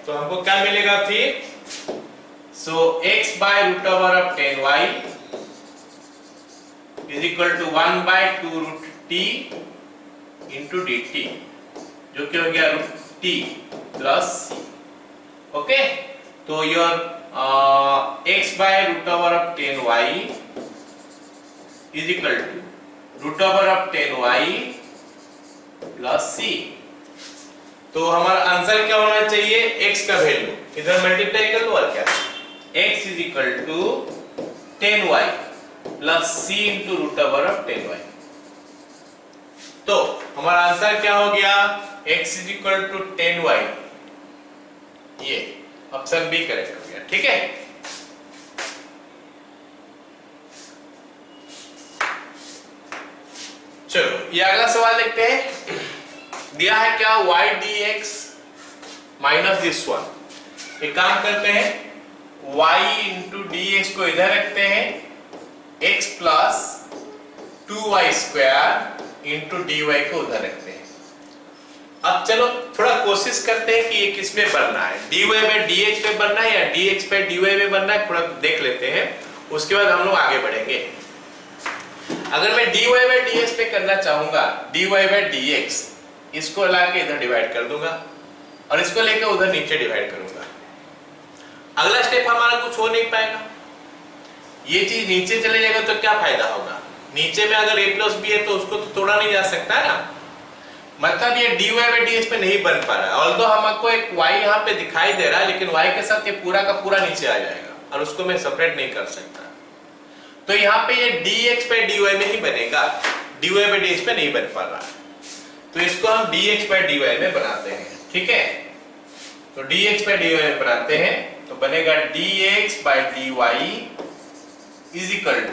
तो हमको क्या मिलेगा फिर, सो x/√10y is equal to 1/2√t into dt, जो कि हो गया √t plus c. ओके, तो your x/√10y is equal to √10y plus c. तो हमारा आंसर क्या होना चाहिए, x का वैल्यू इधर मल्टीप्लाई कर लो और क्या, x is equal to 10y plus c into √10y. तो हमारा आंसर क्या हो गया, x is equal to 10y, ये ऑप्शन बी करेक्ट हो गया, ठीक है। चलो ये अगला सवाल देखते हैं, दिया है क्या, y dx minus this one. एक काम करते हैं, y इंटू dx को इधर रखते हैं, x plus 2y square into dy को उधर रखते हैं। अब चलो थोड़ा कोशिश करते हैं कि ये किस में बनना है, dy/dx पे बनना है या dx/dy में बनना है, थोड़ा देख लेते हैं, उसके बाद हम लोग आगे बढ़ेंगे। अगर मैं dy/dx पे करना चाहूंगा, dy/dx इसको लाके इधर डिवाइड कर दूंगा और इसको लेकर उधर नीचे डिवाइड करूंगा। अगला स्टेप हमारा कुछ हो नहीं पाएगा, ये चीज नीचे चले जाएगा तो क्या फायदा होगा, नीचे में अगर a प्लस b है तो उसको तो तोड़ा नहीं जा सकता है ना, मतलब ये dy/dx पे नहीं बन पा रहा है। ऑल्दो हमको एक y यहाँ पे दिखाई दे रहा है, लेकिन y के साथ ये पूरा का पूरा नीचे आ जाएगा और उसको मैं सेपरेट नहीं कर सकता, तो यहाँ पे ये dx/dy में ही बनेगा, dy/dx पे नहीं बन पा रहा है, तो इसको हम dx/dy में बनाते हैं, ठीक है। तो dx/dy में बनाते हैं तो बनेगा dx/dy is equal to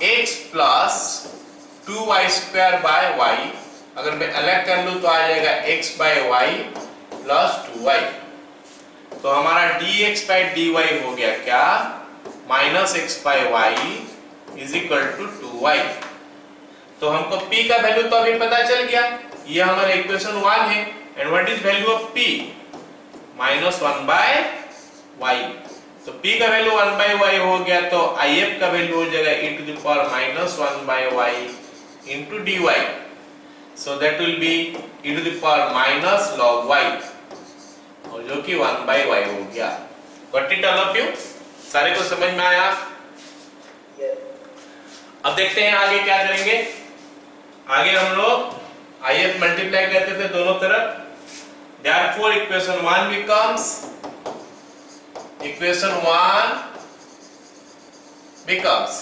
x plus 2y square by y। अगर मैं अलग कर लूं तो आ जाएगा x/y प्लस 2y। तो हमारा dx/dy हो गया क्या, minus x/y is equal to 2y। तो हमको p का वैल्यू तो अभी पता चल गया, ये हमारा इक्वेशन 1 है। And what is value of p, -1/y। तो p का वैल्यू 1/y हो गया, तो if का वैल्यू हो जाएगा e⁻−1/y into dy, so that will be e⁻−log y, और जो कि 1/y हो गया। Got it all of you? सारे को समझ में आया? अब देखते हैं आगे क्या करेंगे। आगे हम लोग if मल्टीप्लाई करते थे दोनों तरफ, therefore equation 1 becomes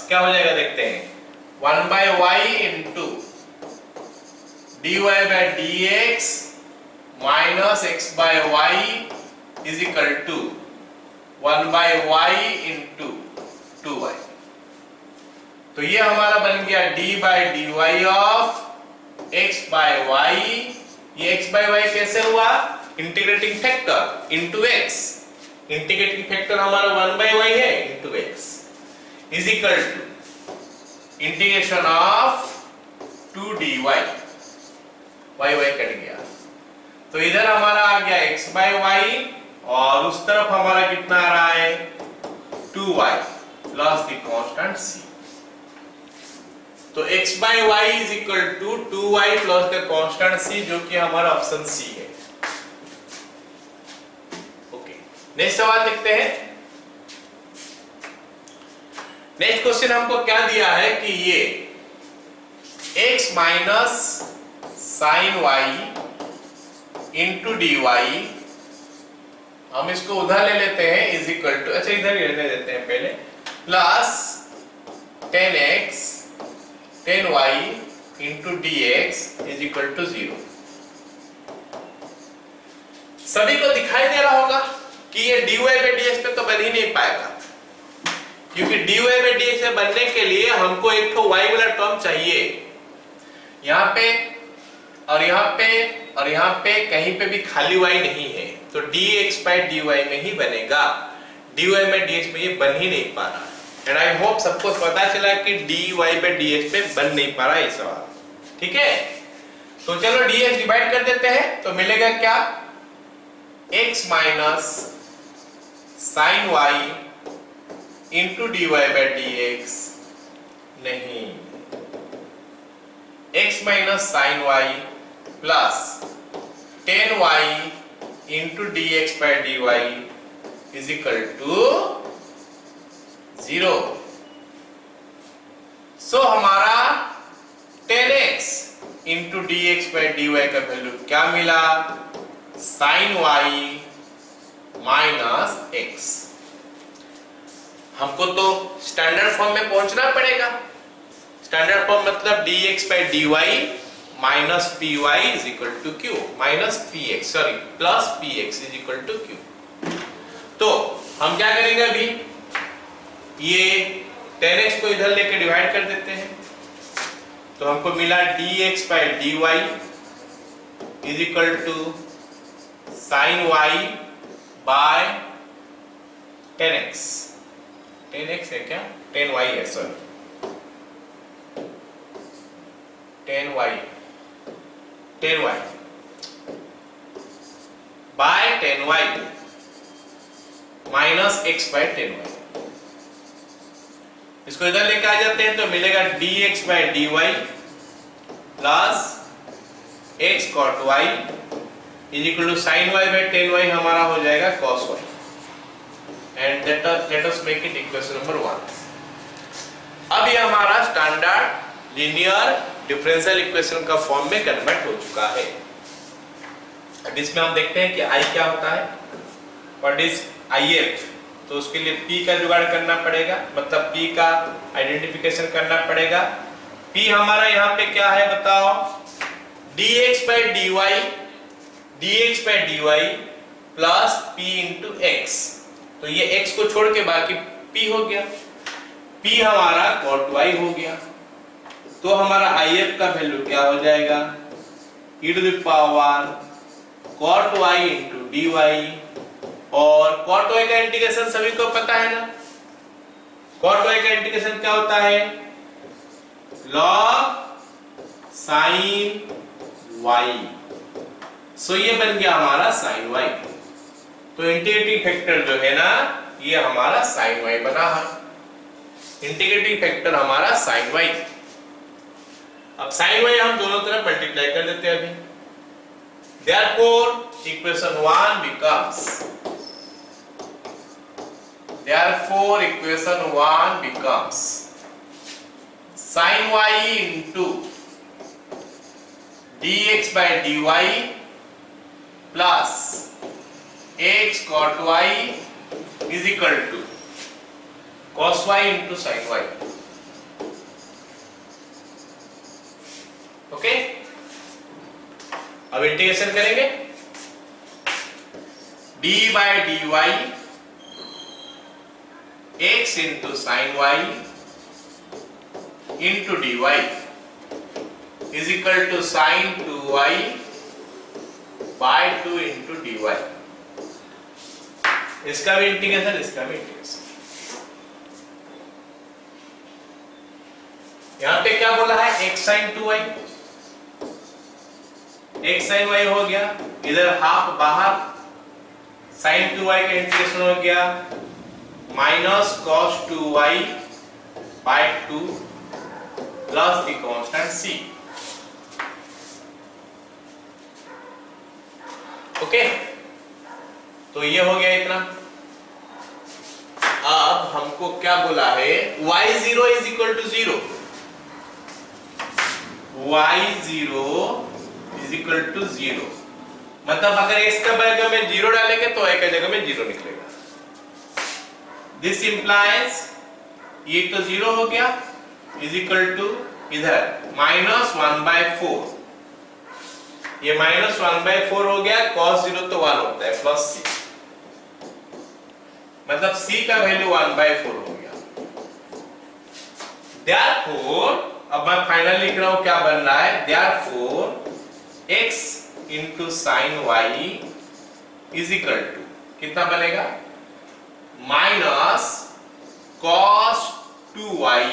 क्या हो जाएगा देखते हैं, 1/y into dy/dx minus x/y is equal to 1/y into 2y। तो ये हमारा बन गया d/dy ऑफ x/y। ये x/y कैसे हुआ? Integrating factor into x। Integrating factor हमारा 1/y है into x is equal to integration of 2dy। y cut गया तो इधर हमारा आ गया x/y और उस तरफ हमारा कितना आ रहा है 2y plus the constant c। तो x/y is equal to 2y plus the constant c, जो कि हमारा ऑप्शन सी है। ओके, नेक्स्ट सवाल देखते हैं। नेक्स्ट क्वेश्चन हमको क्या दिया है कि ये x minus sine y into d y, हम इसको उधर ले लेते हैं इज इक्वल टू, अच्छा इधर ही रहने देते हैं पहले, plus 10x 10y into d x is equal to 0। सभी को दिखाई दे रहा होगा कि ये dy पे dx पे तो बन ही नहीं पाएगा, क्योंकि dy पे dx पे बनने के लिए हमको एक तो y वाला टर्म चाहिए। यहाँ पे और यहाँ पे और यहाँ पे कहीं पे भी खाली y नहीं है, तो dx/dy में ही बनेगा। dy में dx में ये बन ही नहीं पा रहा। एंड आई होप सबको पता चला कि dy/dx पे बन नहीं पा रहा है सवाल, ठीक है। तो चलो dx डिवाइड कर देते हैं, तो मिलेगा क्या x minus sine y into dy/dx, नहीं, x minus sine y plus 10y into dx/dy is equal to 0। So हमारा 10x इंटू dx/dy का वैल्यू क्या मिला? Sine y minus x। हमको तो स्टैंडर्ड फॉर्म में पहुंचना पड़ेगा। स्टैंडर्ड फॉर्म मतलब dx/dy minus py is equal to q, minus px sorry plus px is equal to q। तो हम क्या करेंगे अभी, ये 10x को इधर लेके डिवाइड कर देते हैं, तो हमको मिला dx/dy is equal to sine y by 10x। 10x है क्या? 10y है sorry, 10y bye 10y minus x/10y। इसको इधर लेके आ जाते हैं तो मिलेगा dx/dy plus x cot y is equal to sine y/10y हमारा हो जाएगा cos y। And let us make it equation number 1। अब ये हमारा स्टैंडर्ड लीनियर डिफरेंशियल इक्वेशन का फॉर्म में कन्वर्ट हो चुका है। अब इसमें हम देखते हैं कि I क्या होता है, व्हाट इज IF। तो उसके लिए P का जुगाड़ करना पड़ेगा, मतलब P का आइडेंटिफिकेशन करना पड़ेगा। P हमारा यहाँ पे क्या है बताओ, dx/dy plus P into x। तो ये x को छोड़ के बाकी P हो गया, P हमारा cot y हो गया। तो हमारा IF का वैल्यू क्या हो जाएगा, e to the power cot y into dy, और cot y का इंटीग्रेशन सभी को पता है ना। cot y का इंटीग्रेशन क्या होता है, log sin y। सो ये बन गया हमारा sin y। तो इंटीग्रेटिंग फैक्टर जो है ना, ये हमारा sin y बना है। इंटीग्रेटिंग फैक्टर हमारा sin y। अब sin y हम दोनों तरफ मल्टीप्लाई कर देते हैं अभी। Therefore equation 1 becomes sin y into dx/dy plus x cot y is equal to cos y into sin y। Okay, अब इंटीग्रेशन करेंगे। d by dy x into sine y into dy is equal to sine 2y by 2 into dy। इसका भी integration, इसका भी integration. यहां पे क्या बोला है, x sin 2y, x sin y हो गया, इधर हाफ बाहर, sin 2y का इंटीग्रेशन हो गया minus cos 2y by 2 plus the constant c। Okay, तो ये हो गया इतना। अब हमको क्या बोला है, y0 is equal to 0, y0 is equal to 0, मतलब अगर x का जगह में 0 डालेंगे तो y का जगह में 0 निकलेगा। दिस इंप्लाइज ये तो 0 हो गया इज इक्वल टू इधर माइनस 1/4, ये माइनस 1/4 हो गया, cos 0 तो 1 होता है प्लस c, मतलब c का वैल्यू 1/4 हो गया। Therefore, अब मैं फाइनल लिख रहा हूं क्या बन रहा है, Therefore x into sine y is equal to कितना बनेगा, minus cos 2y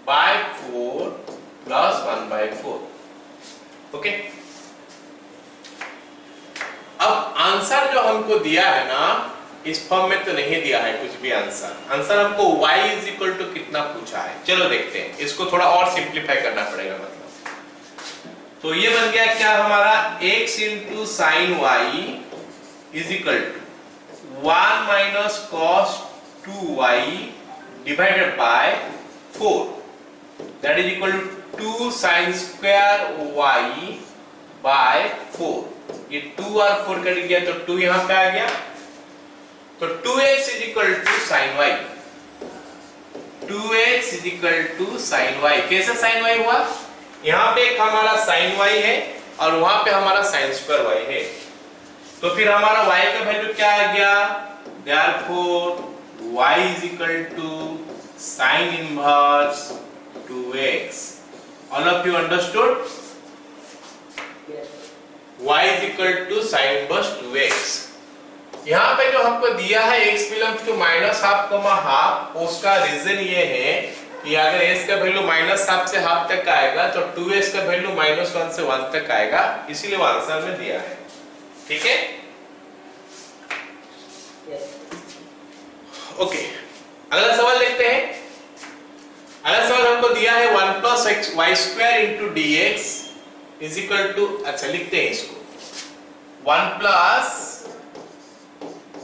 by 4 plus 1/4। Okay, अब आंसर जो हमको दिया है ना, इस फॉर्म में तो नहीं दिया है कुछ भी आंसर। आंसर हमको y इज इक्वल टू कितना पूछा है। चलो देखते हैं, इसको थोड़ा और सिंप्लीफाई करना पड़ेगा। मतलब तो ये बन गया क्या हमारा, x into sine y is equal to 1 minus cos 2y divided by 4, that is equal to 2 sine square y by 4। ये 2 और 4 कट गया तो 2 यहां पे आ गया, तो 2x is equal to sine y, 2x is equal to sine y। कैसे sine y हुआ, यहां पे एक हमारा साइन y है और वहां पे हमारा साइन स्क्वायर y है, तो फिर हमारा y का वैल्यू क्या आ गया, therefore y is equal to sine inverse 2x। All of you understood, y is equal to sine inverse 2x। यहाँ पे जो हमको दिया है x belongs to minus half comma half, उसका रीजन ये है कि अगर s का वैल्यू माइनस हाफ से हाफ तक आएगा तो 2s का वैल्यू माइनस 1 से 1 तक आएगा, इसीलिए वो आंसर में दिया है। ठीक है, ओके, अगला सवाल देखते हैं। अगला सवाल हमको दिया है 1 plus y square into dx is equal to, अच्छा लिखते हैं इसको, 1 plus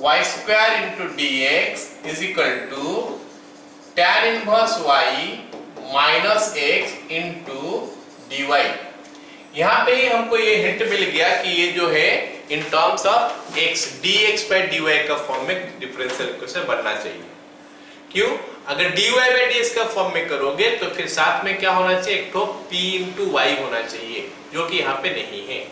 y square into dx is equal to tan inverse y minus x into dy। यहाँ पे ही हमको ये हिंट मिल गया कि ये जो है इन terms of x dx by dy का फॉर्म में डिफरेंशियल इक्वेशन बनना चाहिए। क्यों, अगर dy by dx का फॉर्म में करोगे तो फिर साथ में क्या होना चाहिए, एक तो p इंटू y होना चाहिए, जो कि यहाँ पे नहीं है।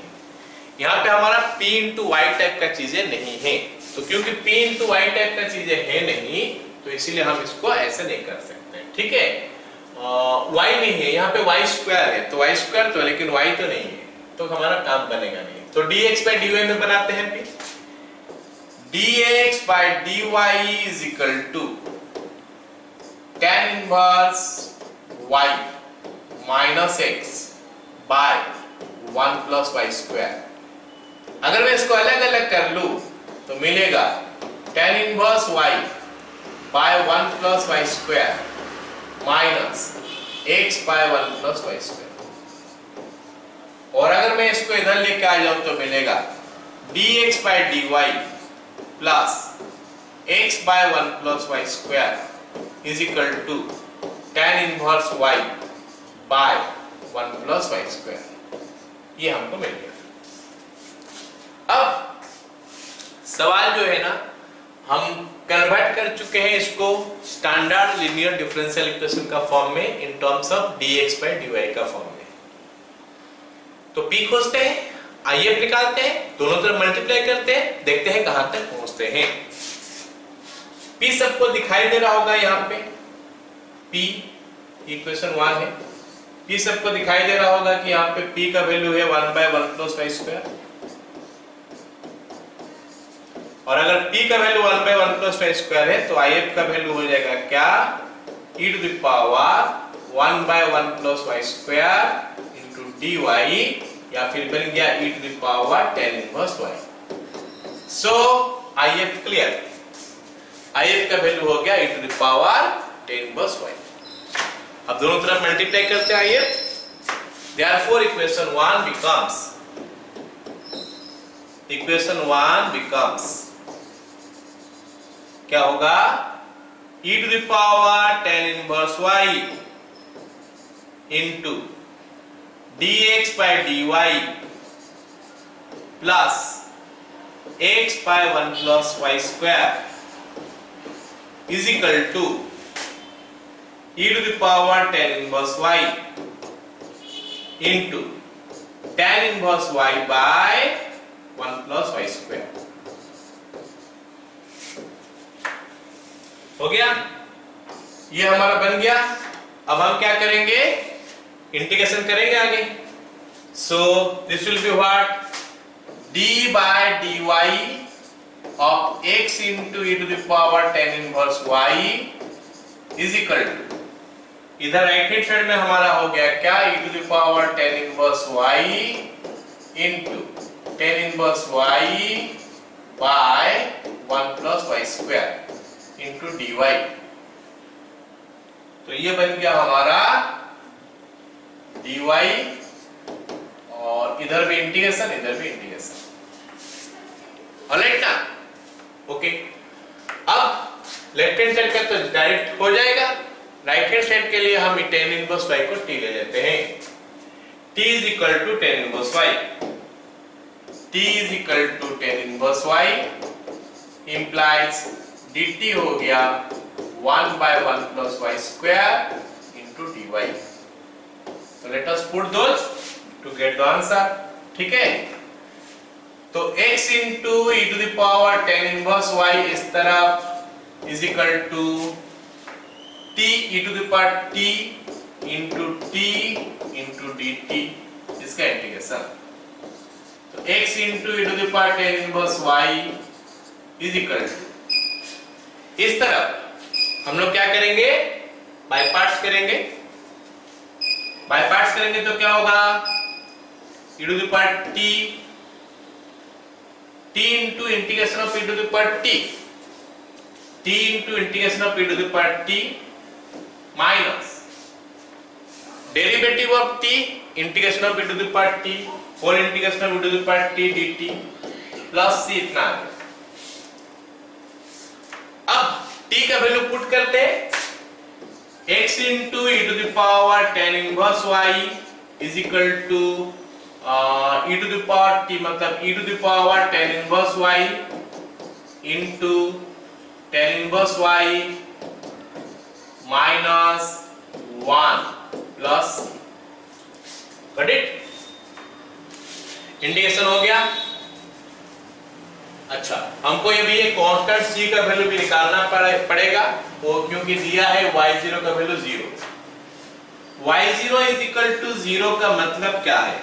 यहाँ पे हमारा p इंटू y टाइप का चीजें नहीं है, तो क्योंकि p इंटू y टाइप का चीजें है नहीं, तो इसीलिए हम इसको ऐसे नहीं कर सकते। ठीक है, y नहीं है, यहाँ पे y स्क्वायर है, तो y स्क्वायर तो, लेकिन y तो नहीं है, तो हमारा काम बनेगा नहीं। तो dx by dy में बनाते हैं फिर, dx by dy is equal to tan inverse y minus x by 1 plus y square. अगर मैं इसको अलग अलग कर लूं तो मिलेगा tan inverse y by 1 plus y square minus x by 1 plus y square. और अगर मैं इसको इधर लेके आ जाऊं तो मिलेगा dx by dy plus x by 1 plus y square is equal to tan inverse y by 1 plus y square. ये हमको मिल गया। अब सवाल जो है ना, हम कन्वर्ट कर चुके हैं इसको स्टैंडर्ड लीनियर डिफरेंशियल इक्वेशन का फॉर्म में इन terms of dx by dy का फॉर्म में। तो p खोजते हैं, IF निकालते हैं, दोनों तरफ मल्टीप्लाई करते हैं, देखते हैं कहां तक पहुंचते हैं। P सबको दिखाई दे रहा होगा यहाँ पे, P इक्वेशन 1 है। P सबको दिखाई दे रहा होगा कि यहाँ पे P का वैल्यू है 1/1 + y², और अगर P का वैल्यू 1/1 + y² है तो IF का वैल्यू हो जाएगा क्या, e⁻1/1 + y² dy, या फिर बन गया e⁻tan−1y। So IF clear, IF का वैल्यू हो गया e⁻tan−1y। अब दोनों तरफ मल्टीप्लाई करते हैं IF, देयरफॉर इक्वेशन 1 बिकम्स क्या होगा, e⁻tan−1y into dx/dy plus x/1 + y² is equal to e⁻tan−1y into tan−1y/1 + y²। हो गया, ये हमारा बन गया। अब हम क्या करेंगे, इंटीग्रेशन करेंगे आगे। So this will be what, d/dy of x into e⁻tan−1y is equal to, इधर राइट हैंड साइड में हमारा हो गया क्या, e⁻tan−1y into tan−1y/1 + y² into dy। तो ये बन गया हमारा dy, और इधर भी इंटीग्रेशन, इधर भी इंटीग्रेशन। ऑलराइट ना, ओके। अब लेफ्ट हैंड साइड का तो डायरेक्ट हो जाएगा, राइट हैंड साइड के लिए हम tan−1y को t ले लेते हैं। t is equal to tan−1y, t is equal to tan−1y implies dt हो गया 1/1 + y² into dy। So let us put those to get the answer, ठीक है। तो x into e⁻tan−1y इस तरफ is equal to t e⁻t into t into dt, इसका integration. तो x into e⁻tan−1y is equal to, इस तरफ हम लोग क्या करेंगे, बाय पार्ट्स करेंगे। बाय पार्ट्स करेंगे तो क्या होगा, e⁻t t into integration of e⁻t, t into integration of e⁻t minus derivative of t integration of e⁻t whole integration of e⁻t dt plus c इतना। अब t का वैल्यू पुट करते हैं, x into e⁻tan−1y is equal to e⁻t मतलब e⁻tan−1y into tan−1y minus 1 plus, got it? Integration हो गया। अच्छा, हमको ये भी एक कांस्टेंट c का वैल्यू भी निकालना पड़ेगा, वो क्योंकि दिया है y0 का value 0। y0 is equal to 0 का मतलब क्या है,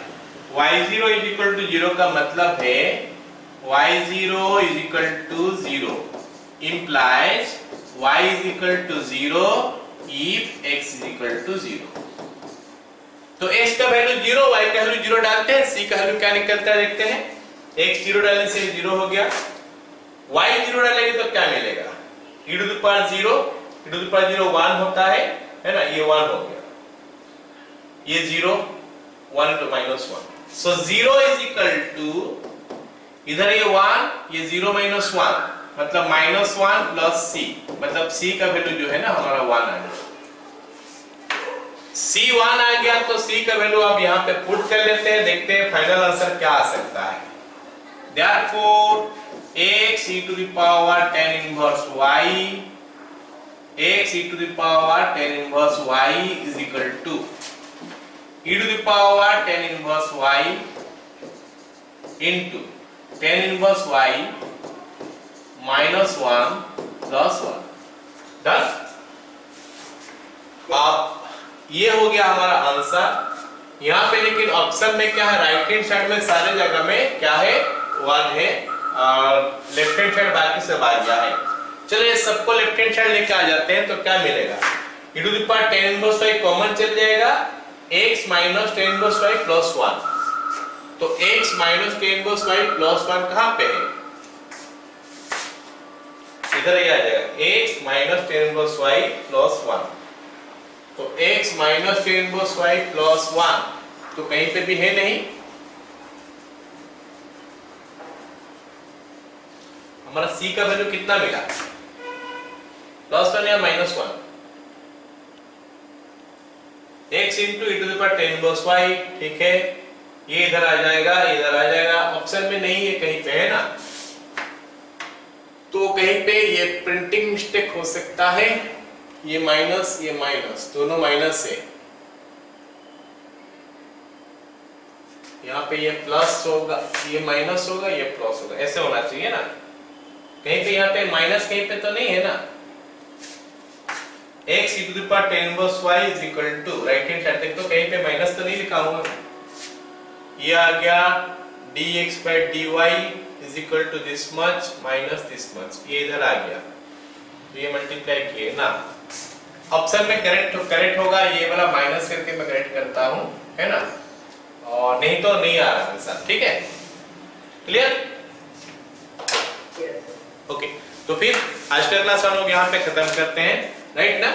y0 इज इक्वल टू 0 का मतलब है y0 is equal to 0 implies y is equal to 0 if x is equal to 0। तो x का वैल्यू 0, y का वैल्यू 0 डालते हैं, c का वैल्यू क्या निकलता है देखते हैं। x 0 डालने से 0 हो गया, y 0 डालेंगे तो क्या मिलेगा, e⁻0 1 होता है ना, ये 1 हो गया, ये 0 1 to -1। So 0 is equal to, इधर ये 1, ये 0 - 1 मतलब -1 प्लस c, मतलब c का वैल्यू जो है ना हमारा 1 आ गया। c 1 आ गया तो c का वैल्यू आप यहाँ पे पुट कर लेते हैं, देखते हैं फाइनल आंसर क्या आ सकता है। Therefore x e⁻tan−1y is equal to e⁻tan−1y into tan inverse y minus 1 plus 1। Done. अब ये हो गया हमारा आंसर। यहाँ पे लेकिन ऑप्शन में क्या है, राइट हैंड साइड में सारे जगह में क्या है 1 है और लेफ्ट हैंड साइड बाकी सब आ गया है। चलिए सबको लेफ्ट हैंड साइड लेके आ जाते हैं तो क्या मिलेगा, e to the power tan inverse y common चल जाएगा, x minus tan inverse y plus 1। तो x minus tan inverse y plus 1 कहां पे है, इधर ही आ जाएगा, x minus tan inverse y plus 1। तो x minus tan inverse y plus 1 तो कहीं पे भी है नहीं। हमारा c का वैल्यू कितना मिला, प्लस 1 या minus 1, x into e to the power tan inverse y। ठीक है, ये इधर आ जाएगा, इधर आ जाएगा, ऑप्शन में नहीं है, कहीं पे है ना, तो कहीं पे ये प्रिंटिंग मिस्टेक हो सकता है, ये माइनस दोनों माइनस है, यहाँ पे ये प्लस होगा, ये माइनस होगा, ये प्लस होगा, ऐसे होना चाहिए ना, कहीं पे यहाँ पे माइनस कहीं पे तो नहीं है ना। x e to the power tan inverse y is equal to, right hand side तक तो कहीं पे माइनस तो नहीं लिखा होगा, ये आ गया dx by dy is equal to this much minus this much, ये इधर आ गया, तो ये मल्टीप्लाई किए ना, ऑप्शन में करेक्ट होगा, ये वाला माइनस करके मैं करेक्ट करता हूं, है ना, और नहीं तो नहीं आ रहा आंसर। ठीक है, क्लियर, ओके। तो फिर आज का क्लास हम लोग यहाँ पे खत्म करते हैं, राइट ना।